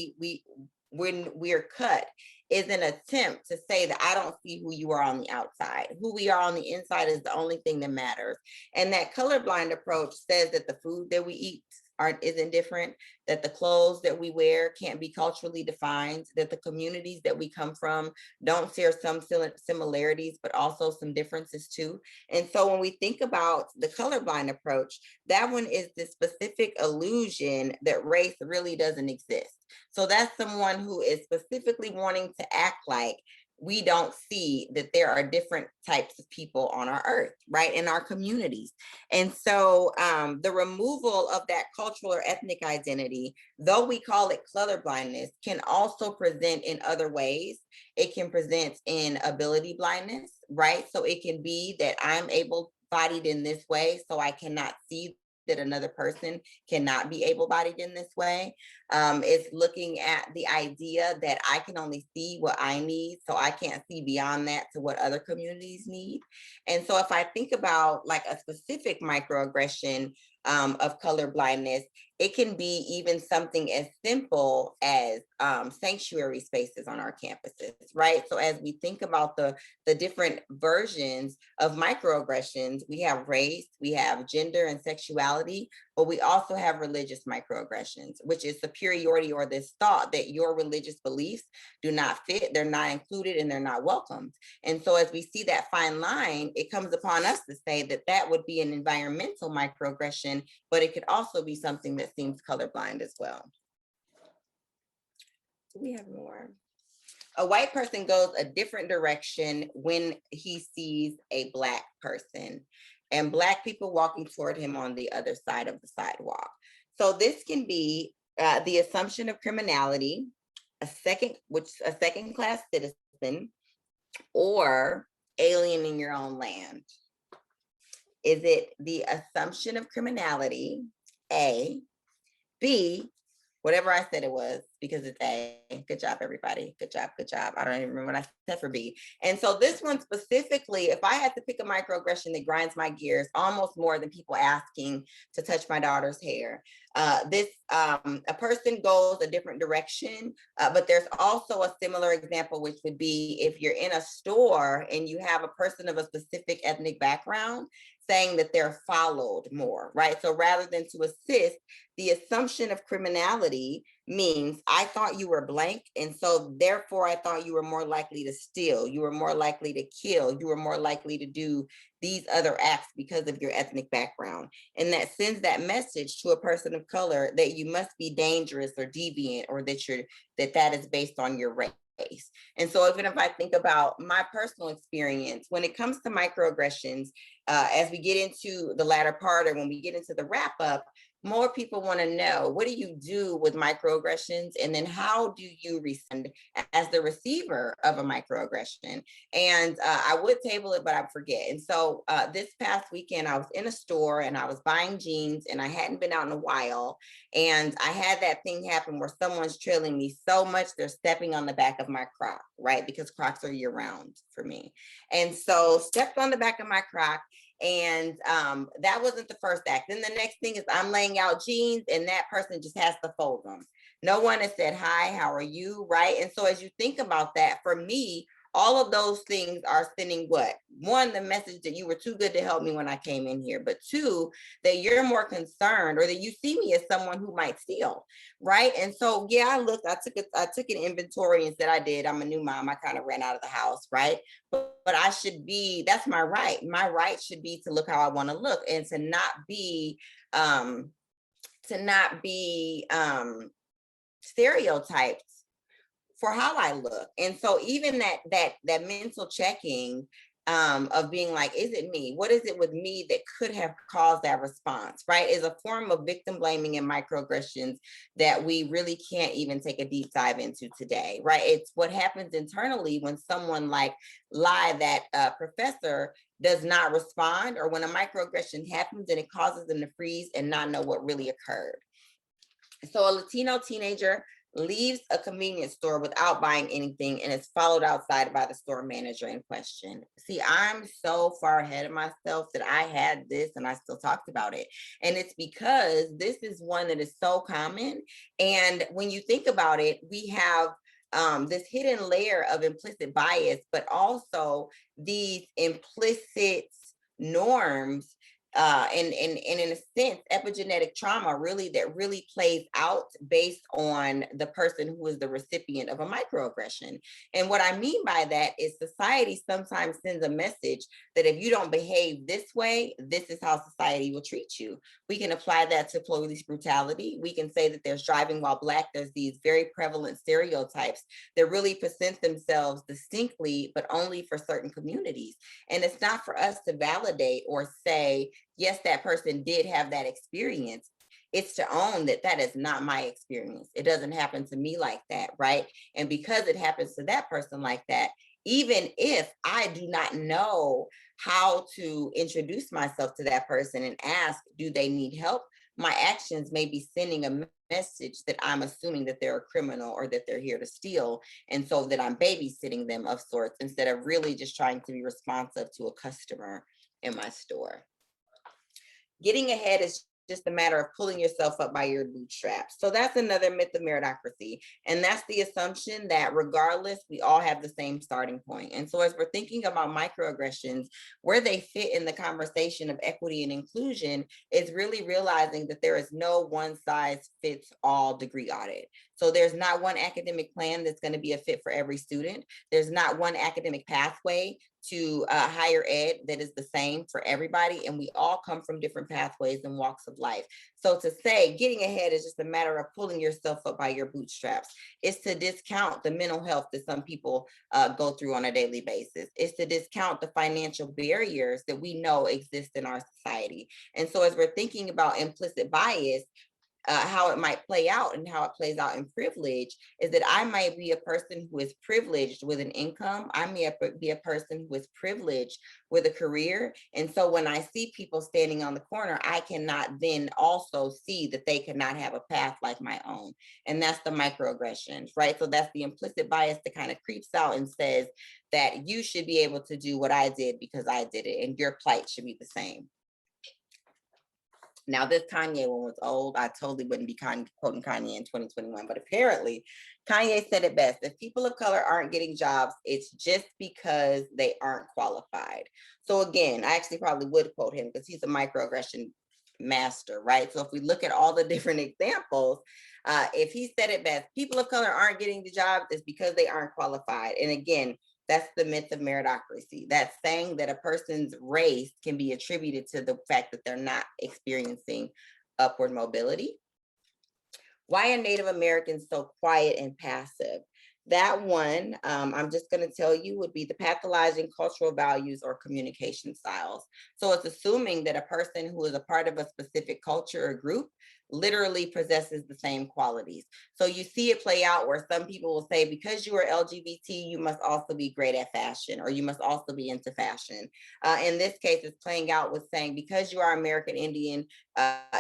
[SPEAKER 2] When we're cut is an attempt to say that I don't see who you are on the outside. Who we are on the inside is the only thing that matters. And that colorblind approach says that the food that we eat isn't different, that the clothes that we wear can't be culturally defined, that the communities that we come from don't share some similarities, but also some differences too. And so when we think about the colorblind approach, that one is the specific illusion that race really doesn't exist. So that's someone who is specifically wanting to act like we don't see that there are different types of people on our earth, right, in our communities. And so the removal of that cultural or ethnic identity, though we call it colorblindness, can also present in other ways. It can present in ability blindness, right? So it can be that I'm able-bodied in this way, so I cannot see that another person cannot be able-bodied in this way. It's looking at the idea that I can only see what I need, so I can't see beyond that to what other communities need. And so if I think about like a specific microaggression of color blindness, it can be even something as simple as sanctuary spaces on our campuses, right? So as we think about the different versions of microaggressions, we have race, we have gender and sexuality, but we also have religious microaggressions, which is superiority or this thought that your religious beliefs do not fit, they're not included, and they're not welcomed. And so as we see that fine line, it comes upon us to say that that would be an environmental microaggression, but it could also be something that seems colorblind as well. Do we have more? A white person goes a different direction when he sees a Black person, and Black people walking toward him on the other side of the sidewalk. So this can be the assumption of criminality, a second-class citizen, or alien in your own land. Is it the assumption of criminality, A, B, whatever I said it was, because it's A. Good job, everybody. Good job, good job. I don't even remember what I said for B. And so this one specifically, if I had to pick a microaggression that grinds my gears almost more than people asking to touch my daughter's hair, a person goes a different direction, but there's also a similar example, which would be if you're in a store and you have a person of a specific ethnic background saying that they're followed more, right? So rather than to assist, the assumption of criminality means I thought you were blank, and so therefore I thought you were more likely to steal, you were more likely to kill, you were more likely to do these other acts because of your ethnic background. And that sends that message to a person of color that you must be dangerous or deviant, or that is based on your race. And so even if I think about my personal experience, when it comes to microaggressions, as we get into the latter part, or when we get into the wrap up, more people want to know, what do you do with microaggressions? And then how do you respond as the receiver of a microaggression? And I would table it, but I forget. And so this past weekend, I was in a store and I was buying jeans, and I hadn't been out in a while. And I had that thing happen where someone's trailing me so much, they're stepping on the back of my Croc, right? Because Crocs are year round for me. And so stepped on the back of my Croc. And that wasn't the first act. Then the next thing is I'm laying out jeans, and that person just has to fold them. No one has said, hi, how are you, right? And so as you think about that, for me, all of those things are sending what? One, the message that you were too good to help me when I came in here, but two, that you're more concerned, or that you see me as someone who might steal, right? And so, yeah, I took an inventory and said I did. I'm a new mom. I kind of ran out of the house, right? But I should be, that's my right. My right should be to look how I want to look, and to not be stereotyped for how I look. And so even that mental checking of being like, is it me? What is it with me that could have caused that response, right? Is a form of victim blaming and microaggressions that we really can't even take a deep dive into today, right? It's what happens internally when someone like that professor does not respond, or when a microaggression happens and it causes them to freeze and not know what really occurred. So a Latino teenager leaves a convenience store without buying anything and is followed outside by the store manager in question. See, I'm so far ahead of myself that I had this and I still talked about it. And it's because this is one that is so common. And when you think about it, we have this hidden layer of implicit bias, but also these implicit norms and in a sense, epigenetic trauma that really plays out based on the person who is the recipient of a microaggression. And what I mean by that is society sometimes sends a message that if you don't behave this way, this is how society will treat you. We can apply that to police brutality. We can say that there's driving while Black. There's these very prevalent stereotypes that really present themselves distinctly, but only for certain communities. And it's not for us to validate or say, yes, that person did have that experience. It's to own that that is not my experience. It doesn't happen to me like that, right? And because it happens to that person like that, even if I do not know how to introduce myself to that person and ask, do they need help? My actions may be sending a message that I'm assuming that they're a criminal or that they're here to steal. And so that I'm babysitting them of sorts instead of really just trying to be responsive to a customer in my store. Getting ahead is just a matter of pulling yourself up by your bootstraps. So that's another myth of meritocracy. And that's the assumption that regardless, we all have the same starting point. And so as we're thinking about microaggressions, where they fit in the conversation of equity and inclusion is really realizing that there is no one size fits all degree audit. So there's not one academic plan that's going to be a fit for every student. There's not one academic pathway to higher ed that is the same for everybody. And we all come from different pathways and walks of life. So to say getting ahead is just a matter of pulling yourself up by your bootstraps. It's to discount the mental health that some people go through on a daily basis. It's to discount the financial barriers that we know exist in our society. And so as we're thinking about implicit bias, how it might play out and how it plays out in privilege is that I might be a person who is privileged with an income. I may be a person who is privileged with a career. And so when I see people standing on the corner, I cannot then also see that they cannot have a path like my own. And that's the microaggressions, right? So that's the implicit bias that kind of creeps out and says that you should be able to do what I did because I did it, and your plight should be the same. Now, this Kanye one was old. I totally wouldn't be quoting Kanye in 2021, but apparently Kanye said it best. If people of color aren't getting jobs, it's just because they aren't qualified. So again, I actually probably would quote him because he's a microaggression master, right? So if we look at all the different examples, if he said it best, people of color aren't getting the jobs, it's because they aren't qualified. And again, that's the myth of meritocracy. That's saying that a person's race can be attributed to the fact that they're not experiencing upward mobility. Why are Native Americans so quiet and passive? That one, I'm just going to tell you, would be the pathologizing cultural values or communication styles. So it's assuming that a person who is a part of a specific culture or group literally possesses the same qualities. So you see it play out where some people will say, because you are LGBT, you must also be great at fashion, or you must also be into fashion. In this case, it's playing out with saying, because you are American Indian,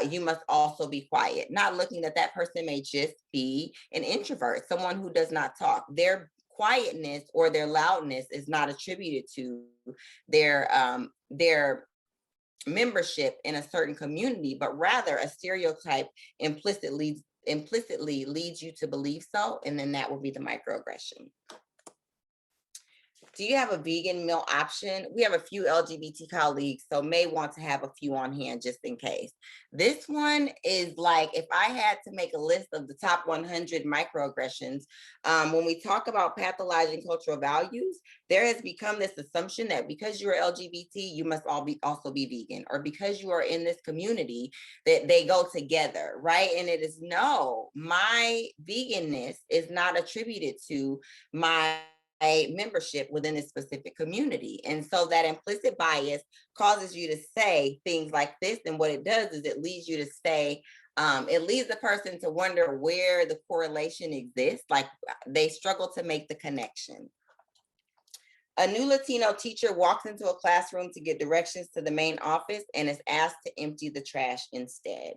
[SPEAKER 2] you must also be quiet. Not looking that that person may just be an introvert, someone who does not talk. Their quietness or their loudness is not attributed to their membership in a certain community, but rather a stereotype implicitly leads you to believe so, and then that will be the microaggression. Do you have a vegan meal option? We have a few LGBT colleagues, so may want to have a few on hand just in case. This one is like, if I had to make a list of the top 100 microaggressions, when we talk about pathologizing cultural values, there has become this assumption that because you're LGBT, you must also be vegan, or because you are in this community, that they go together, right? And it is no, my veganness is not attributed to my membership within a specific community. And so that implicit bias causes you to say things like this. And what it does is it leads you to say, it leads the person to wonder where the correlation exists. Like they struggle to make the connection. A new Latino teacher walks into a classroom to get directions to the main office and is asked to empty the trash instead.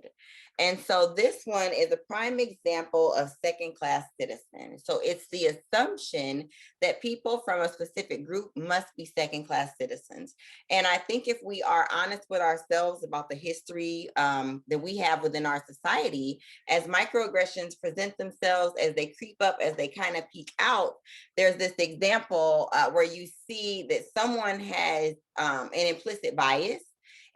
[SPEAKER 2] And so this one is a prime example of second-class citizen. So it's the assumption that people from a specific group must be second-class citizens. And I think if we are honest with ourselves about the history that we have within our society, as microaggressions present themselves, as they creep up, as they kind of peek out, there's this example where you see that someone has an implicit bias,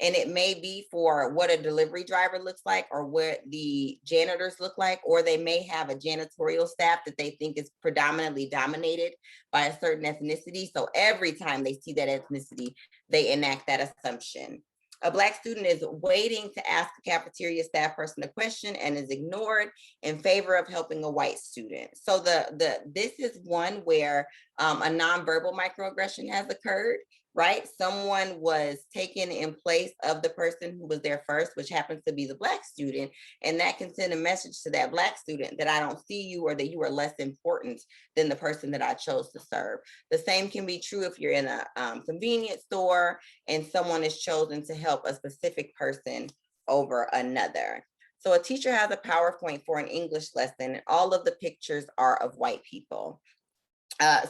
[SPEAKER 2] and it may be for what a delivery driver looks like or what the janitors look like, or they may have a janitorial staff that they think is predominantly dominated by a certain ethnicity. So every time they see that ethnicity, they enact that assumption. A Black student is waiting to ask a cafeteria staff person a question and is ignored in favor of helping a white student. So this is one where a nonverbal microaggression has occurred, right? Someone was taken in place of the person who was there first, which happens to be the Black student. And that can send a message to that Black student that I don't see you, or that you are less important than the person that I chose to serve. The same can be true if you're in a convenience store and someone is chosen to help a specific person over another. So a teacher has a PowerPoint for an English lesson, and all of the pictures are of white people.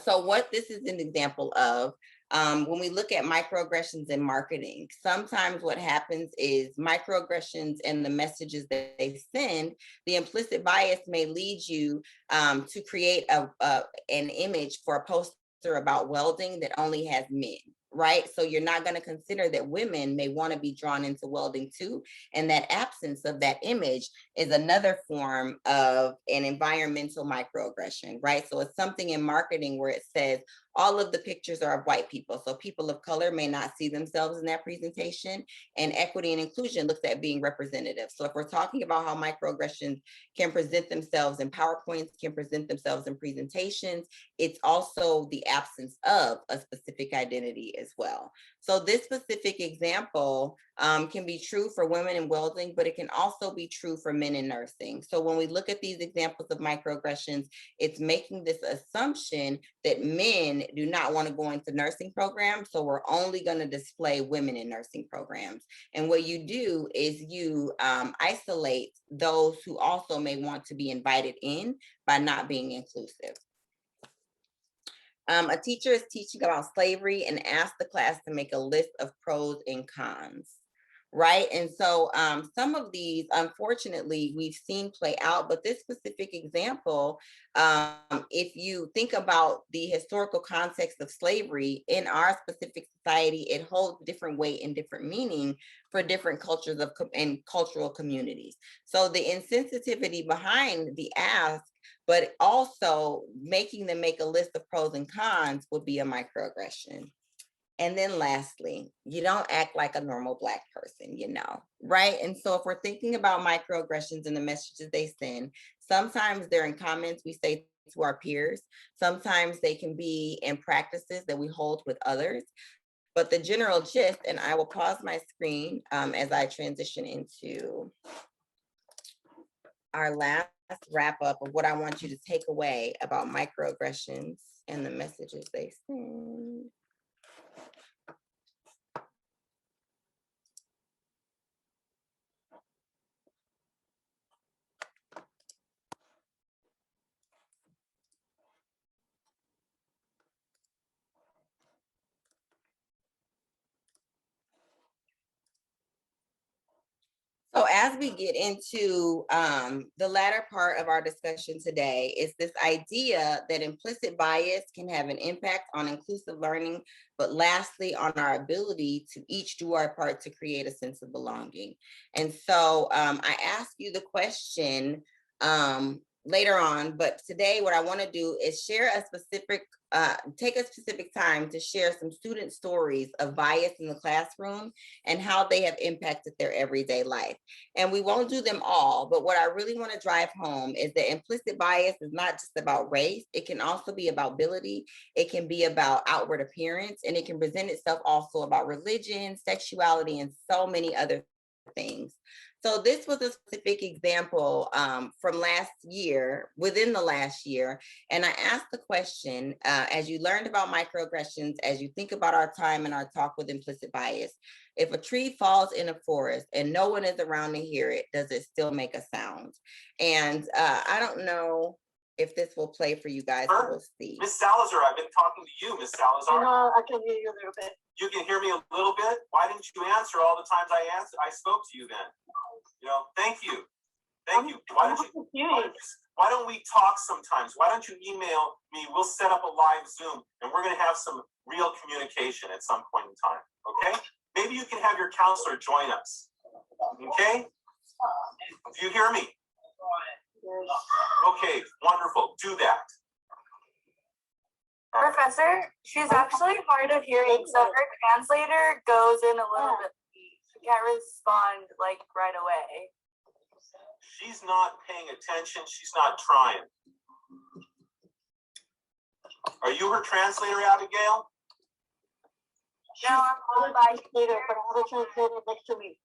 [SPEAKER 2] So what this is an example of, when we look at microaggressions in marketing, sometimes what happens is microaggressions and the messages that they send, the implicit bias may lead you to create an image for a poster about welding that only has men, right? So you're not going to consider that women may want to be drawn into welding too. And that absence of that image is another form of an environmental microaggression, right? So it's something in marketing where it says all of the pictures are of white people. So people of color may not see themselves in that presentation, and equity and inclusion looks at being representative. So if we're talking about how microaggressions can present themselves in PowerPoints, can present themselves in presentations, it's also the absence of a specific identity as well. So this specific example can be true for women in welding, but it can also be true for men in nursing. So when we look at these examples of microaggressions, it's making this assumption that men do not want to go into nursing programs, so we're only going to display women in nursing programs. And what you do is you isolate those who also may want to be invited in by not being inclusive. A teacher is teaching about slavery and asks the class to make a list of pros and cons, right? And so some of these, unfortunately, we've seen play out, but this specific example, if you think about the historical context of slavery in our specific society, it holds different weight and different meaning for different cultures and cultural communities. So the insensitivity behind the ask, but also making them make a list of pros and cons, would be a microaggression. And then lastly, you don't act like a normal Black person, right? And so if we're thinking about microaggressions and the messages they send, sometimes they're in comments we say to our peers. Sometimes they can be in practices that we hold with others. But the general gist, and I will pause my screen as I transition into our last wrap up of what I want you to take away about microaggressions and the messages they send. So as we get into the latter part of our discussion today, is this idea that implicit bias can have an impact on inclusive learning, but lastly, on our ability to each do our part to create a sense of belonging. And so I ask you the question later on, but today what I want to do is share a specific, take a specific time to share some student stories of bias in the classroom and how they have impacted their everyday life. And we won't do them all, but what I really want to drive home is that implicit bias is not just about race. It can also be about ability. It can be about outward appearance, and it can present itself also about religion, sexuality, and so many other things. So this was a specific example from last year, within the last year. And I asked the question, as you learned about microaggressions, as you think about our time and our talk with implicit bias, if a tree falls in a forest and no one is around to hear it, does it still make a sound? And I don't know if this will play for you guys. We'll see.
[SPEAKER 3] Miss Salazar, I've been talking to you, Miss Salazar.
[SPEAKER 4] No, I can hear you a little bit.
[SPEAKER 3] You can hear me a little bit? Why didn't you answer all the times I spoke to you then? You know, thank you. Thank you. Why don't we talk sometimes? Why don't you email me? We'll set up a live Zoom and we're going to have some real communication at some point in time. Okay? Maybe you can have your counselor join us. Okay? Do you hear me? Okay, wonderful. Do that.
[SPEAKER 5] Professor, she's actually hard of hearing, so her translator goes in a little bit. She can't respond like right away.
[SPEAKER 3] She's not paying attention. She's not trying. Are you her translator, Abigail?
[SPEAKER 5] No, I'm by
[SPEAKER 4] Later, but I have a translator next to me.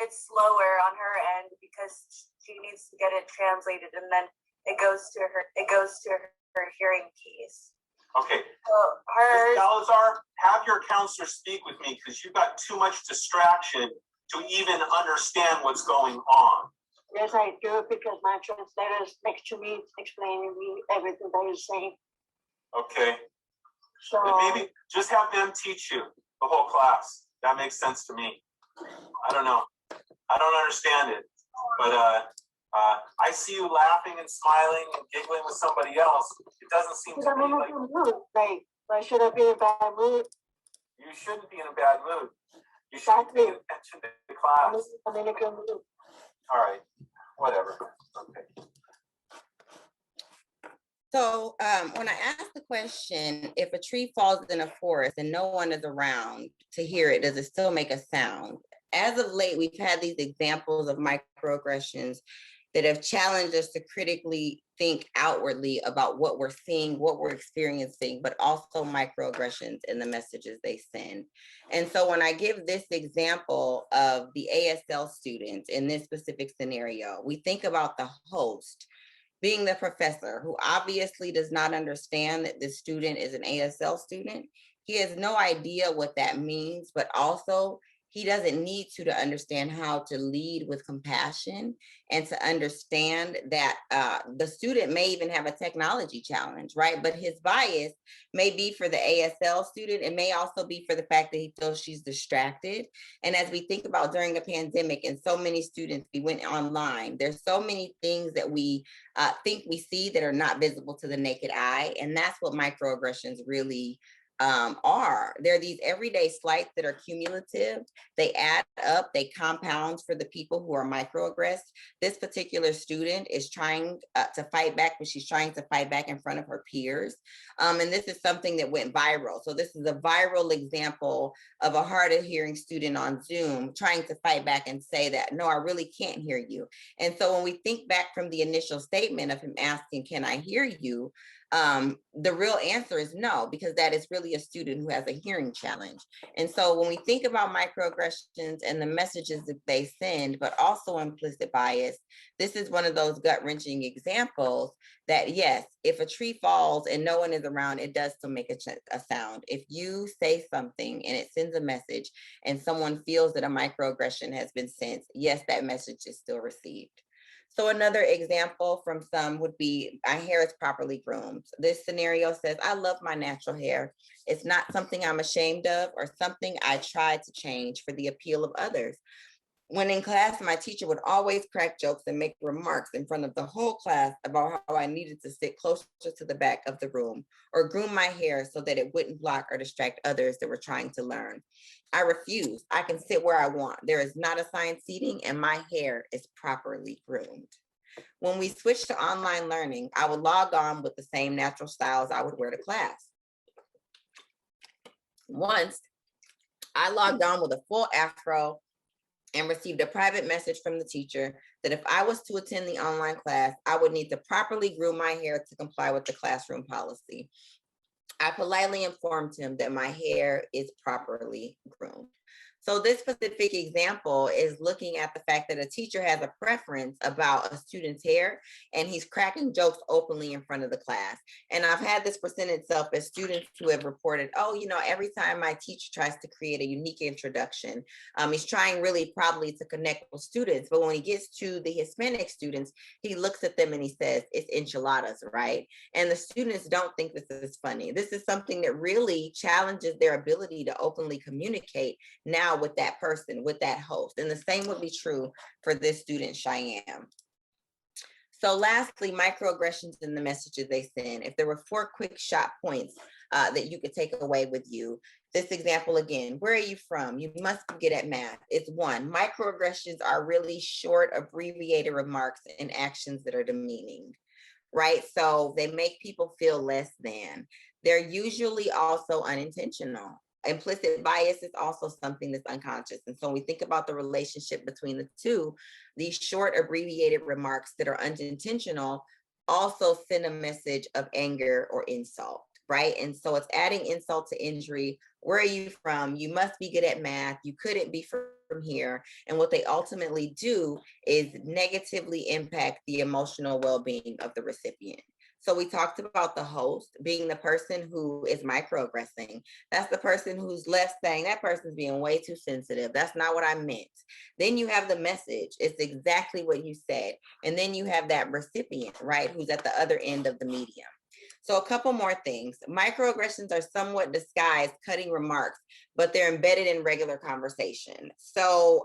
[SPEAKER 5] it's slower on her end because she needs to get it translated, and then it goes to her hearing keys.
[SPEAKER 3] Okay.
[SPEAKER 5] So her
[SPEAKER 3] Salazar, have your counselor speak with me because you've got too much distraction to even understand what's going on.
[SPEAKER 4] Yes, I do, because my translator is next to me, explaining me everything that he's saying.
[SPEAKER 3] Okay.
[SPEAKER 4] So
[SPEAKER 3] But maybe just have them teach you the whole class. That makes sense to me. I don't know. I don't understand it, but I see you laughing and smiling and giggling with somebody else. It doesn't seem to
[SPEAKER 4] I'm
[SPEAKER 3] me
[SPEAKER 4] in a
[SPEAKER 3] like
[SPEAKER 4] good mood. Like, why should I be in a bad mood?
[SPEAKER 3] you shouldn't be in a bad mood. You should be paying attention to the class.
[SPEAKER 4] I'm in a good mood.
[SPEAKER 3] All right, whatever. Okay.
[SPEAKER 2] So when I asked the question, if a tree falls in a forest and no one is around to hear it, does it still make a sound? As of late, we've had these examples of microaggressions that have challenged us to critically think outwardly about what we're seeing, what we're experiencing, but also microaggressions in the messages they send. And so when I give this example of the ASL students in this specific scenario, we think about the host being the professor who obviously does not understand that this student is an ASL student. He has no idea what that means, but also he doesn't need to understand how to lead with compassion and to understand that the student may even have a technology challenge, right? But his bias may be for the ASL student. It may also be for the fact that he feels she's distracted. And as we think about during the pandemic and so many students, we went online, there's so many things that we think we see that are not visible to the naked eye. And that's what microaggressions really are. They're these everyday slights that are cumulative. They add up, they compound for the people who are microaggressed. This particular student is trying to fight back, but she's trying to fight back in front of her peers. And this is something that went viral. So this is a viral example of a hard of hearing student on Zoom trying to fight back and say that, no, I really can't hear you. And so when we think back from the initial statement of him asking, can I hear you? The real answer is no, because that is really a student who has a hearing challenge. And so when we think about microaggressions and the messages that they send, but also implicit bias, this is one of those gut-wrenching examples that yes, if a tree falls and no one is around, it does still make a sound. If you say something and it sends a message and someone feels that a microaggression has been sent, yes, that message is still received. So another example from some would be, my hair is properly groomed. This scenario says, I love my natural hair. It's not something I'm ashamed of or something I try to change for the appeal of others. When in class, my teacher would always crack jokes and make remarks in front of the whole class about how I needed to sit closer to the back of the room or groom my hair so that it wouldn't block or distract others that were trying to learn. I refuse. I can sit where I want. There is not assigned seating and my hair is properly groomed. When we switched to online learning, I would log on with the same natural styles I would wear to class. Once, I logged on with a full afro and received a private message from the teacher that if I was to attend the online class, I would need to properly groom my hair to comply with the classroom policy. I politely informed him that my hair is properly groomed. So this specific example is looking at the fact that a teacher has a preference about a student's hair and he's cracking jokes openly in front of the class. And I've had this present itself as students who have reported, oh, you know, every time my teacher tries to create a unique introduction, he's trying really probably to connect with students. But when he gets to the Hispanic students, he looks at them and he says, it's enchiladas, right? And the students don't think this is funny. This is something that really challenges their ability to openly communicate now with that person, with that host. And the same would be true for this student, Cheyenne. So lastly, microaggressions in the messages they send. If there were 4 quick shot points that you could take away with you, this example again, where are you from? You must be good at math. It's 1. Microaggressions are really short, abbreviated remarks and actions that are demeaning, right? So they make people feel less than. They're usually also unintentional. Implicit bias is also something that's unconscious. And so when we think about the relationship between the two, these short abbreviated remarks that are unintentional also send a message of anger or insult, right? And so it's adding insult to injury. Where are you from? You must be good at math. You couldn't be from here. And what they ultimately do is negatively impact the emotional well-being of the recipient. So we talked about the host being the person who is microaggressing. That's the person who's left saying that person's being way too sensitive. That's not what I meant. Then you have the message. It's exactly what you said. And then you have that recipient, right, who's at the other end of the medium. So a couple more things. Microaggressions are somewhat disguised cutting remarks, but they're embedded in regular conversation. So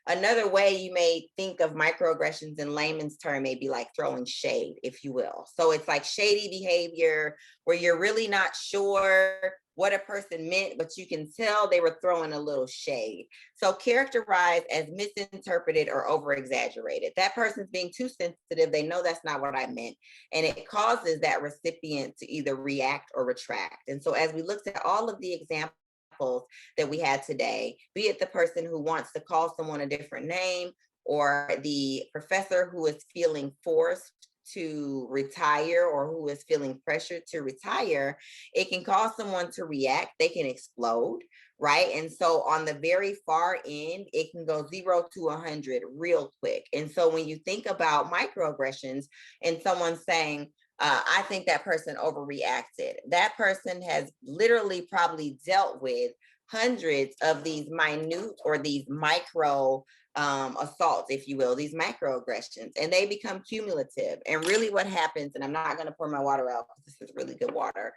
[SPEAKER 2] another way you may think of microaggressions in layman's term may be like throwing shade, if you will. So it's like shady behavior where you're really not sure what a person meant, but you can tell they were throwing a little shade. So characterized as misinterpreted or over-exaggerated. That person's being too sensitive. They know that's not what I meant. And it causes that recipient to either react or retract. And so as we looked at all of the examples that we had today, be it the person who wants to call someone a different name, or the professor who is feeling forced to retire or who is feeling pressured to retire, it can cause someone to react. They can explode, right? And so on the very far end, it can go 0 to 100 real quick. And so when you think about microaggressions and someone saying, I think that person overreacted, that person has literally probably dealt with hundreds of these minute or these micro assaults, if you will, these microaggressions, and they become cumulative. And really what happens, and I'm not going to pour my water out because this is really good water,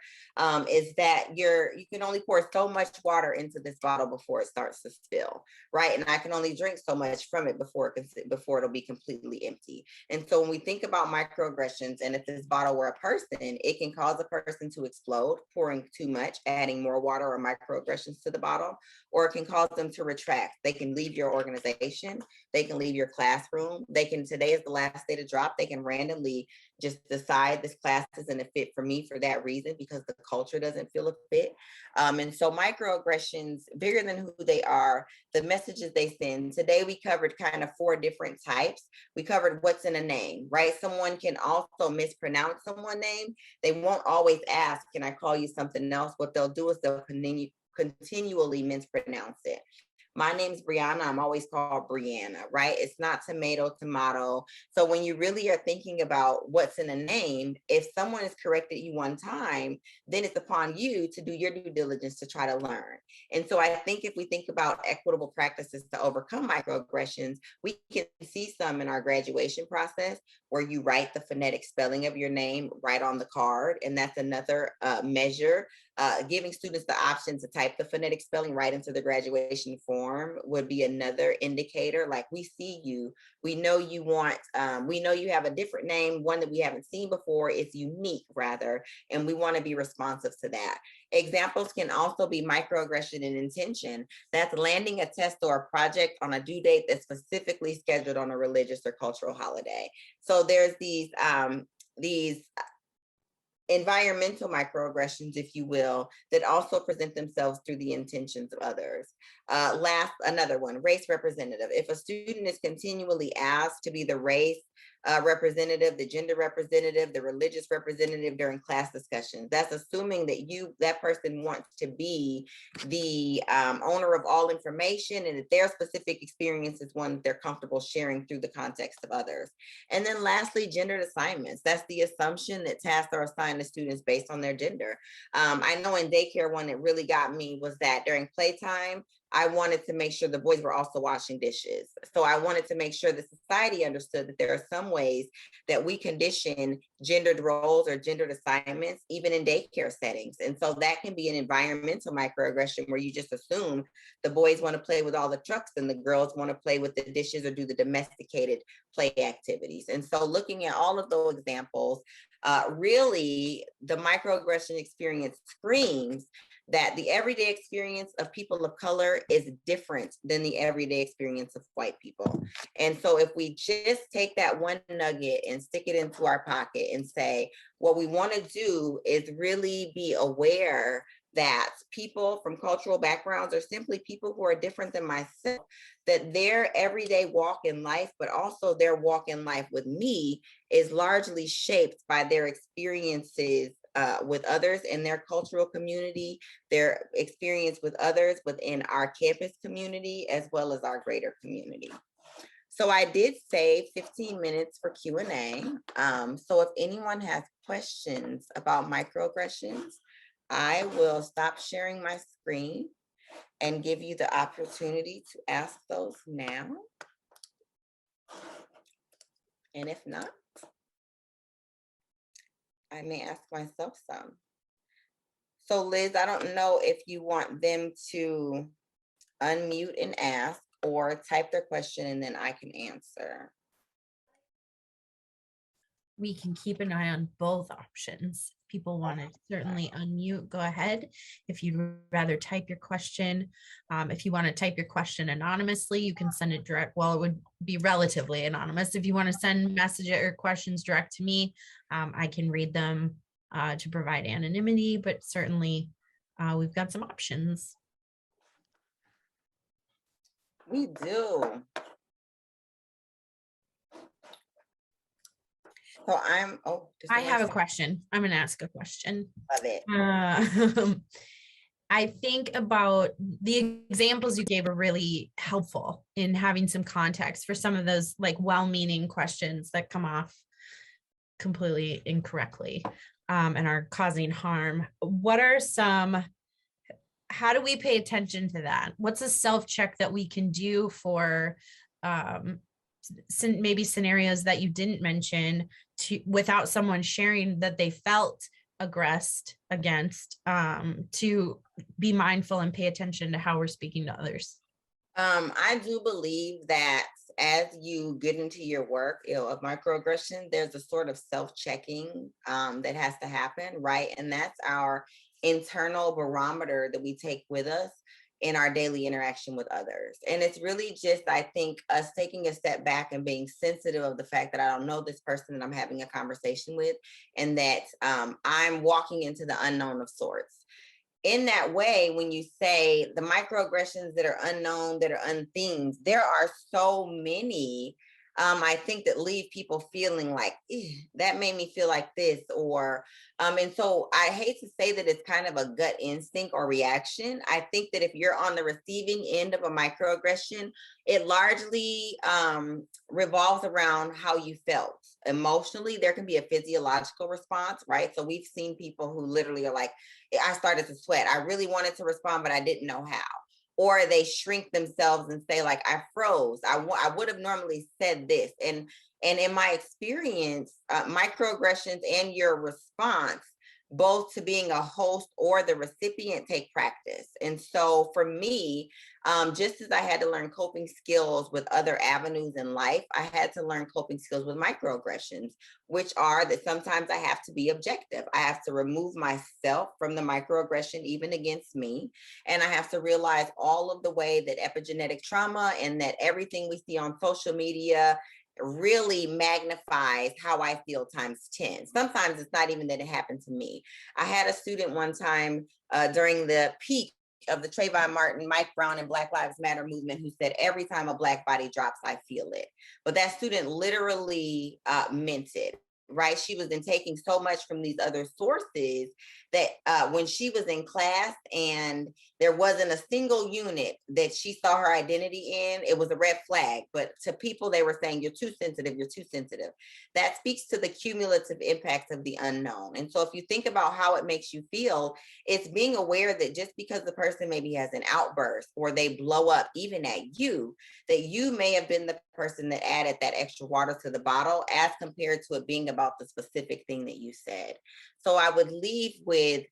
[SPEAKER 2] is that you can only pour so much water into this bottle before it starts to spill, right? And I can only drink so much from it before it'll be completely empty. And so when we think about microaggressions, and if this bottle were a person, it can cause a person to explode, pouring too much, adding more water or microaggressions to the bottle, or it can cause them to retract. They can leave your organization. They can leave your classroom. They can, today is the last day to drop. They can randomly just decide this class isn't a fit for me for that reason because the culture doesn't feel a fit. And so microaggressions, bigger than who they are, the messages they send. Today we covered kind of 4 different types. We covered what's in a name, right? Someone can also mispronounce someone's name. They won't always ask, can I call you something else? What they'll do is they'll continually mispronounce it. My name's Brianna. I'm always called Brianna, right? It's not tomato. So when you really are thinking about what's in a name, if someone has corrected you one time, then it's upon you to do your due diligence to try to learn. And so I think if we think about equitable practices to overcome microaggressions, we can see some in our graduation process where you write the phonetic spelling of your name right on the card. And that's another measure. Giving students the option to type the phonetic spelling right into the graduation form would be another indicator. Like, we see you, we know you we know you have a different name, one that we haven't seen before. It's unique rather, and we want to be responsive to that. Examples can also be microaggression and intention. That's landing a test or a project on a due date that's specifically scheduled on a religious or cultural holiday. So there's these environmental microaggressions, if you will, that also present themselves through the intentions of others. Another one, race representative. If a student is continually asked to be the race representative, the gender representative, the religious representative during class discussions. That's assuming that that person wants to be the owner of all information, and that their specific experience is one that they're comfortable sharing through the context of others. And then lastly, gendered assignments. That's the assumption that tasks are assigned to students based on their gender. I know in daycare, one that really got me was that during playtime, I wanted to make sure the boys were also washing dishes. So I wanted to make sure the society understood that there are some ways that we condition gendered roles or gendered assignments, even in daycare settings. And so that can be an environmental microaggression where you just assume the boys want to play with all the trucks and the girls want to play with the dishes or do the domesticated play activities. And so looking at all of those examples, really the microaggression experience screams that the everyday experience of people of color is different than the everyday experience of white people. And so if we just take that one nugget and stick it into our pocket and say, what we want to do is really be aware that people from cultural backgrounds are simply people who are different than myself, that their everyday walk in life, but also their walk in life with me, is largely shaped by their experiences with others in their cultural community, their experience with others within our campus community, as well as our greater community. So I did save 15 minutes for Q&A. So if anyone has questions about microaggressions, I will stop sharing my screen and give you the opportunity to ask those now. And if not, I may ask myself some. So Liz, I don't know if you want them to unmute and ask or type their question and then I can answer.
[SPEAKER 6] We can keep an eye on both options. People want to certainly unmute, go ahead. If you'd rather type your question, if you want to type your question anonymously, you can send it direct. Well, it would be relatively anonymous. If you want to send messages or questions direct to me, I can read them to provide anonymity, but certainly we've got some options.
[SPEAKER 2] We do. So
[SPEAKER 6] I have a question. I'm going to ask a question.
[SPEAKER 2] Love it.
[SPEAKER 6] I think about the examples you gave are really helpful in having some context for some of those like well-meaning questions that come off completely incorrectly and are causing harm. What are how do we pay attention to that? What's a self-check that we can do for maybe scenarios that you didn't mention without someone sharing that they felt aggressed against, to be mindful and pay attention to how we're speaking to others?
[SPEAKER 2] I do believe that as you get into your work of microaggression, there's a sort of self-checking that has to happen, right? And that's our internal barometer that we take with us in our daily interaction with others. And it's really just, I think, us taking a step back and being sensitive of the fact that I don't know this person that I'm having a conversation with, and that I'm walking into the unknown of sorts. In that way, when you say the microaggressions that are unknown, that are unthemed, there are so many, I think, that leave people feeling like, that made me feel like this, or, and so I hate to say that it's kind of a gut instinct or reaction. I think that if you're on the receiving end of a microaggression, it largely revolves around how you felt emotionally. There can be a physiological response, right? So we've seen people who literally are like, I started to sweat. I really wanted to respond, but I didn't know how. Or they shrink themselves and say, like, I froze. I would have normally said this. And in my experience, microaggressions and your response, both to being a host or the recipient, take practice. And so for me, just as I had to learn coping skills with other avenues in life, I had to learn coping skills with microaggressions, which are that sometimes I have to be objective. I have to remove myself from the microaggression, even against me. And I have to realize all of the way that epigenetic trauma and that everything we see on social media really magnifies how I feel times 10. Sometimes it's not even that it happened to me. I had a student one time during the peak of the Trayvon Martin, Mike Brown, and Black Lives Matter movement, who said, every time a Black body drops, I feel it. But that student literally meant it. Right. She was then taking so much from these other sources that when she was in class and there wasn't a single unit that she saw her identity in, it was a red flag. But to people, they were saying, you're too sensitive, you're too sensitive. That speaks to the cumulative impact of the unknown. And so if you think about how it makes you feel, it's being aware that just because the person maybe has an outburst or they blow up even at you, that you may have been the person that added that extra water to the bottle as compared to it being about the specific thing that you said. So I would leave with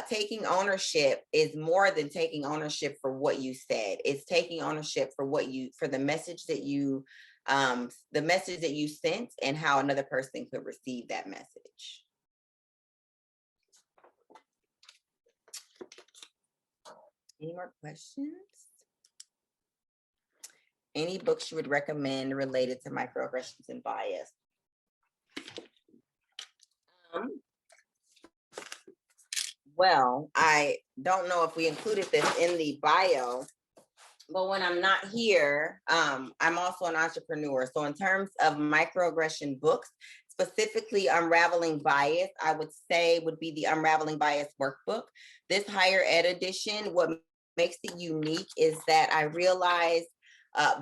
[SPEAKER 2] taking ownership is more than taking ownership for what you said. It's taking ownership for the message that you sent and how another person could receive that message. Any more questions? Any books you would recommend related to microaggressions and bias? Well, I don't know if we included this in the bio, but when I'm not here, I'm also an entrepreneur. So in terms of microaggression books, specifically Unraveling Bias, I would say would be the Unraveling Bias workbook. This higher ed edition, what makes it unique is that I realized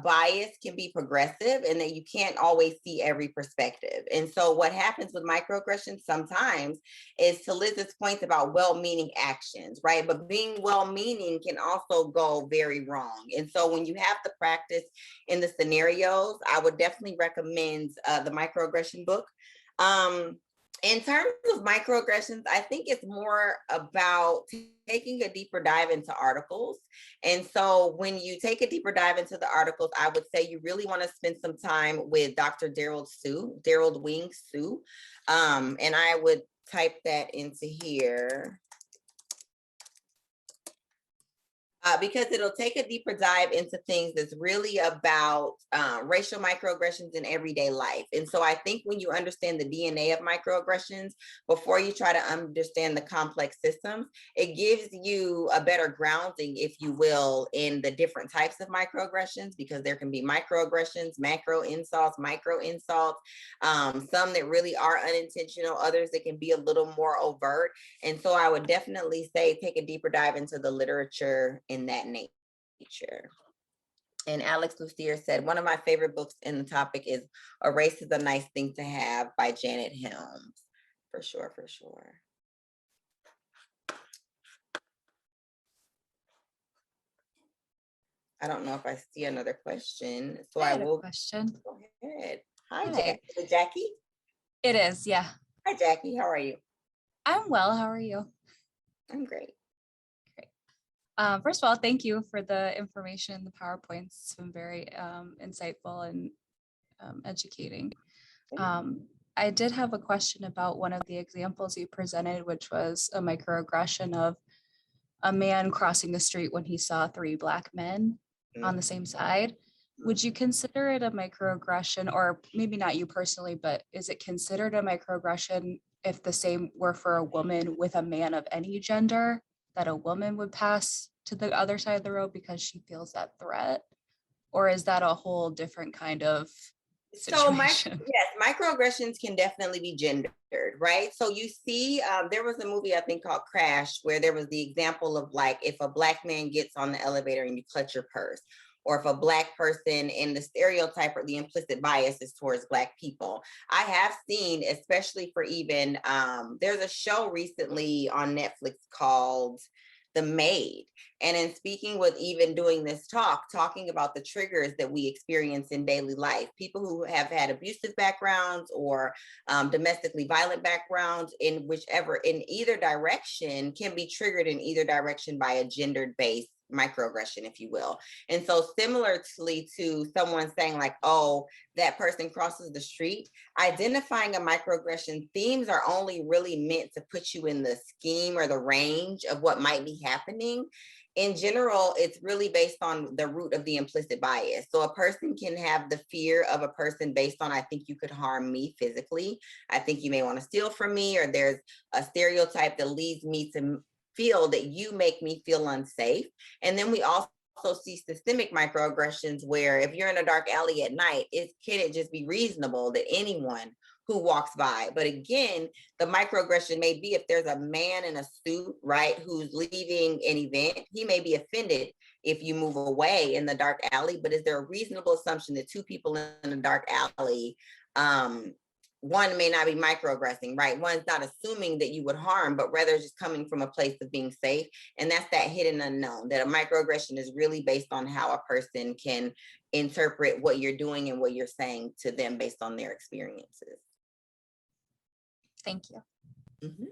[SPEAKER 2] bias can be progressive and that you can't always see every perspective. And so what happens with microaggressions sometimes is, to Liz's point about well-meaning actions, right? But being well-meaning can also go very wrong. And so when you have the practice in the scenarios, I would definitely recommend the microaggression book. In terms of microaggressions, I think it's more about taking a deeper dive into articles. And so when you take a deeper dive into the articles, I would say you really want to spend some time with Dr. Daryl Wing Sue. And I would type that into here. Because it'll take a deeper dive into things that's really about racial microaggressions in everyday life. And so I think when you understand the DNA of microaggressions, before you try to understand the complex systems, it gives you a better grounding, if you will, in the different types of microaggressions, because there can be microaggressions, macro insults, micro insults, some that really are unintentional, others that can be a little more overt. And so I would definitely say take a deeper dive into the literature in that nature. And Alex Lucier said, one of my favorite books in the topic is A Race is a Nice Thing to Have by Janet Helms. For sure, for sure. I don't know if I see another question, so I will.
[SPEAKER 7] Question.
[SPEAKER 2] Go ahead. Hi, Jackie. Is it Jackie?
[SPEAKER 7] It is, yeah.
[SPEAKER 2] Hi, Jackie. How are you?
[SPEAKER 7] I'm well. How are you?
[SPEAKER 2] I'm great.
[SPEAKER 7] First of all, thank you for the information, the PowerPoints. It's been very insightful and educating. I did have a question about one of the examples you presented, which was a microaggression of a man crossing the street when he saw 3 Black men on the same side. Would you consider it a microaggression, or maybe not you personally, but is it considered a microaggression if the same were for a woman with a man of any gender, that a woman would pass to the other side of the road because she feels that threat? Or is that a whole different kind of situation?
[SPEAKER 2] So microaggressions can definitely be gendered, right? So you see, there was a movie I think called Crash, where there was the example of, like, if a Black man gets on the elevator and you clutch your purse, or if a Black person, in the stereotype or the implicit bias is towards Black people. I have seen, especially for even, there's a show recently on Netflix called The Maid. And in speaking with, even doing this talking about the triggers that we experience in daily life, people who have had abusive backgrounds or domestically violent backgrounds, in either direction, can be triggered in either direction by a gendered-based microaggression, if you will. And so similarly to someone saying, like, oh, that person crosses the street, identifying a microaggression themes are only really meant to put you in the scheme or the range of what might be happening. In general, it's really based on the root of the implicit bias. So a person can have the fear of a person based on, I think you could harm me physically. I think you may want to steal from me, or there's a stereotype that leads me to feel that you make me feel unsafe. And then we also see systemic microaggressions where if you're in a dark alley at night, can it just be reasonable that anyone who walks by? But again, the microaggression may be if there's a man in a suit, right, who's leaving an event, he may be offended if you move away in the dark alley. But is there a reasonable assumption that two people in a dark alley, one may not be microaggressing, right? One's not assuming that you would harm, but rather just coming from a place of being safe. And that's that hidden unknown, that a microaggression is really based on how a person can interpret what you're doing and what you're saying to them based on their experiences.
[SPEAKER 7] Thank you.
[SPEAKER 2] Mm-hmm.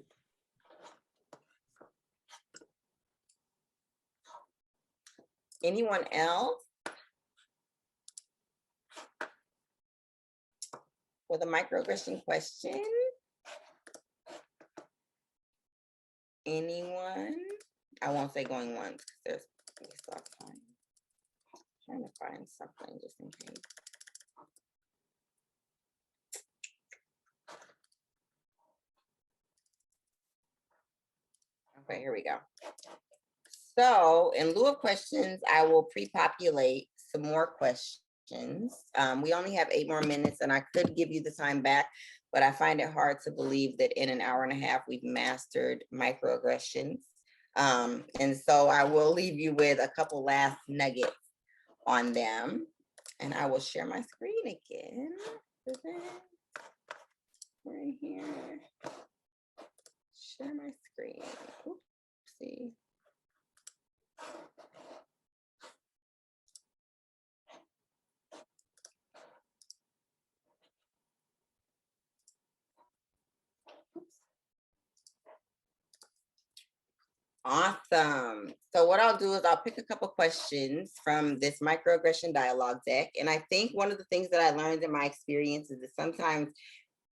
[SPEAKER 2] Anyone else with a microaggression question? Anyone? I won't say going once because there's a lot of time. I'm trying to find something just in case. Okay, here we go. So in lieu of questions, I will pre-populate some more questions. We only have 8 more minutes and I could give you the time back, but I find it hard to believe that in an hour and a half, we've mastered microaggressions. And so I will leave you with a couple last nuggets on them. And I will share my screen again. Right here. Share my screen. Oopsie. Awesome. So what I'll do is I'll pick a couple questions from this microaggression dialogue deck. And I think one of the things that I learned in my experience is that sometimes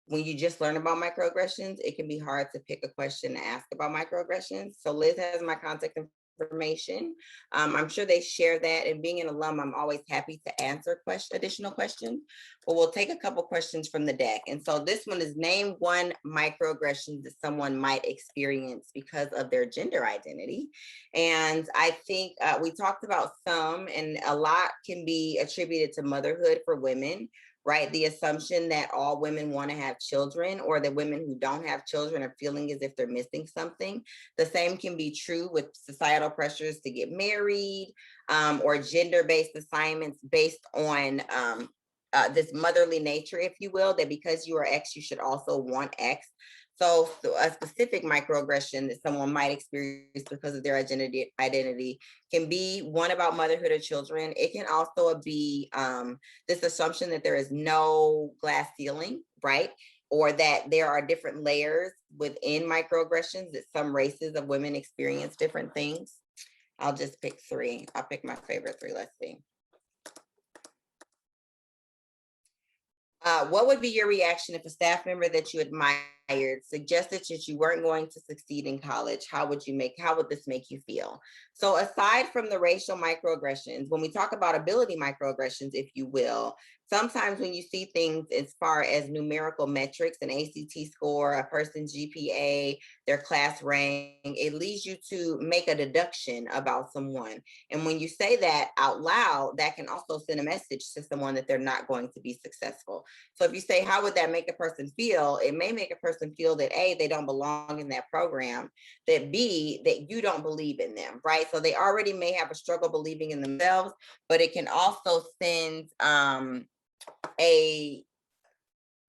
[SPEAKER 2] when you just learn about microaggressions, it can be hard to pick a question to ask about microaggressions. So Liz has my contact information. I'm sure they share that, and being an alum, I'm always happy to answer additional questions, but we'll take a couple questions from the deck. And so this one is, name one microaggression that someone might experience because of their gender identity. And I think we talked about some, and a lot can be attributed to motherhood for women, right? The assumption that all women want to have children, or that women who don't have children are feeling as if they're missing something. The same can be true with societal pressures to get married, or gender-based assignments based on this motherly nature, if you will, that because you are X, you should also want X. So a specific microaggression that someone might experience because of their identity can be one about motherhood or children. It can also be this assumption that there is no glass ceiling, right? Or that there are different layers within microaggressions, that some races of women experience different things. I'll just pick 3. I'll pick my favorite 3. Let's see. What would be your reaction if a staff member that you admired suggested that you weren't going to succeed in college? How would this make you feel? So aside from the racial microaggressions, when we talk about ability microaggressions, if you will, sometimes when you see things as far as numerical metrics, an ACT score, a person's GPA, their class rank, it leads you to make a deduction about someone. And when you say that out loud, that can also send a message to someone that they're not going to be successful. So if you say, how would that make a person feel? It may make a person feel that A, they don't belong in that program, that B, that you don't believe in them, right? So they already may have a struggle believing in themselves, but it can also send a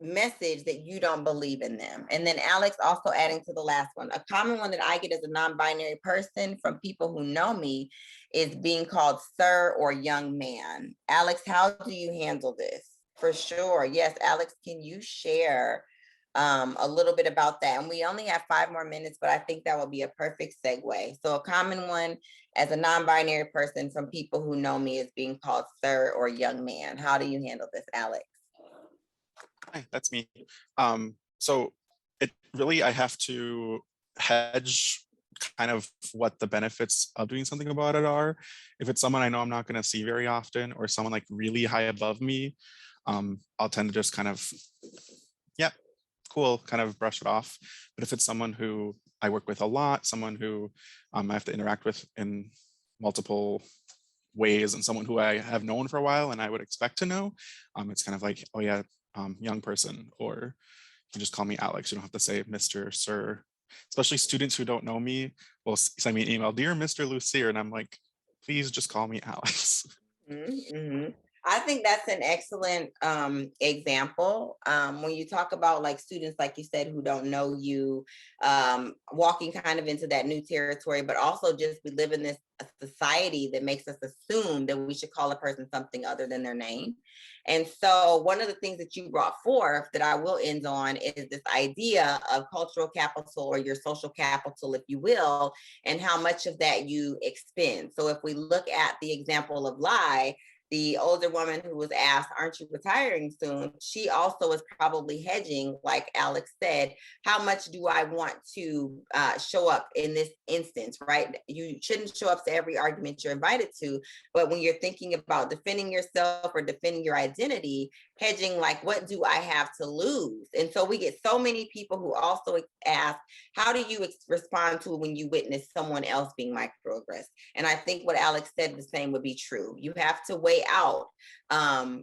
[SPEAKER 2] message that you don't believe in them. And then Alex, also adding to the last one, a common one that I get as a non-binary person from people who know me is being called sir or young man. Alex, how do you handle this? For sure. Yes, Alex, can you share a little bit about that? And we only have 5 more minutes, but I think that will be a perfect segue. So a common one as a non-binary person from people who know me is being called sir or young man. How do you handle this, Alex?
[SPEAKER 8] Hi, that's me. So it really, I have to hedge kind of what the benefits of doing something about it are. If it's someone I know I'm not going to see very often, or someone like really high above me, I'll tend to just kind of, yeah, cool, kind of brush it off. But if it's someone who I work with a lot, someone who I have to interact with in multiple ways, and someone who I have known for a while and I would expect to know. It's kind of like, oh yeah, young person, or you just call me Alex. You don't have to say Mr. Sir. Especially students who don't know me will send me an email, dear Mr. Lucier, and I'm like, please just call me Alex.
[SPEAKER 2] Mm-hmm. I think that's an excellent example. When you talk about like students, like you said, who don't know you, walking kind of into that new territory, but also just we live in this society that makes us assume that we should call a person something other than their name. And so one of the things that you brought forth that I will end on is this idea of cultural capital, or your social capital, if you will, and how much of that you expend. So if we look at the example of Lai, the older woman who was asked, aren't you retiring soon? She also is probably hedging, like Alex said, how much do I want to show up in this instance, right? You shouldn't show up to every argument you're invited to, but when you're thinking about defending yourself or defending your identity, hedging, like, what do I have to lose? And so we get so many people who also ask, how do you respond to when you witness someone else being microaggressed? And I think what Alex said, the same would be true. You have to weigh out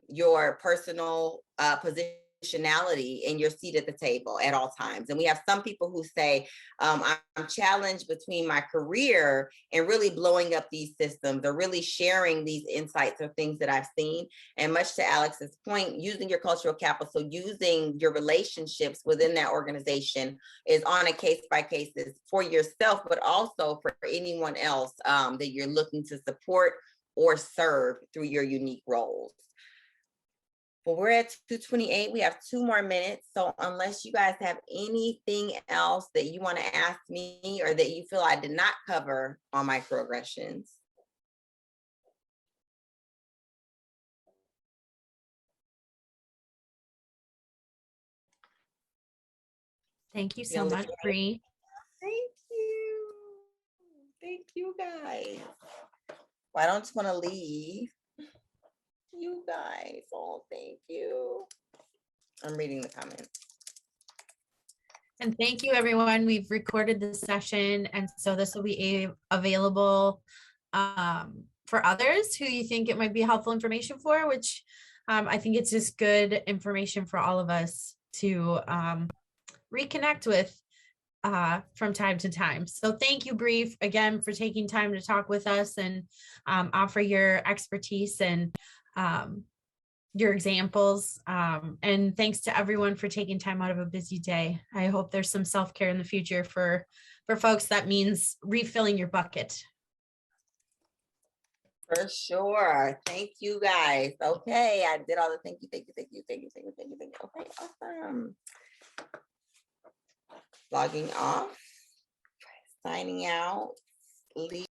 [SPEAKER 2] your personal positionality and your seat at the table at all times. And we have some people who say, I'm challenged between my career and really blowing up these systems, or really sharing these insights or things that I've seen. And much to Alex's point, using your cultural capital, using your relationships within that organization is on a case-by-case basis for yourself, but also for anyone else that you're looking to support or serve through your unique roles. Well, we're at 2:28. We have 2 more minutes. So unless you guys have anything else that you want to ask me, or that you feel I did not cover on microaggressions.
[SPEAKER 6] Thank you so much, Bree.
[SPEAKER 2] Thank you. Thank you, guys. Well, I don't just want to leave you guys. Oh, thank you. I'm reading the comments.
[SPEAKER 6] And thank you, everyone. We've recorded this session, and so this will be available for others who you think it might be helpful information for, which I think it's just good information for all of us to reconnect with from time to time. So thank you, Bree, again, for taking time to talk with us and offer your expertise and your examples. And thanks to everyone for taking time out of a busy day. I hope there's some self-care in the future for folks. That means refilling your bucket.
[SPEAKER 2] For sure. Thank you, guys. Okay, I did all the thank you. Okay, awesome. Logging off, signing out, leave.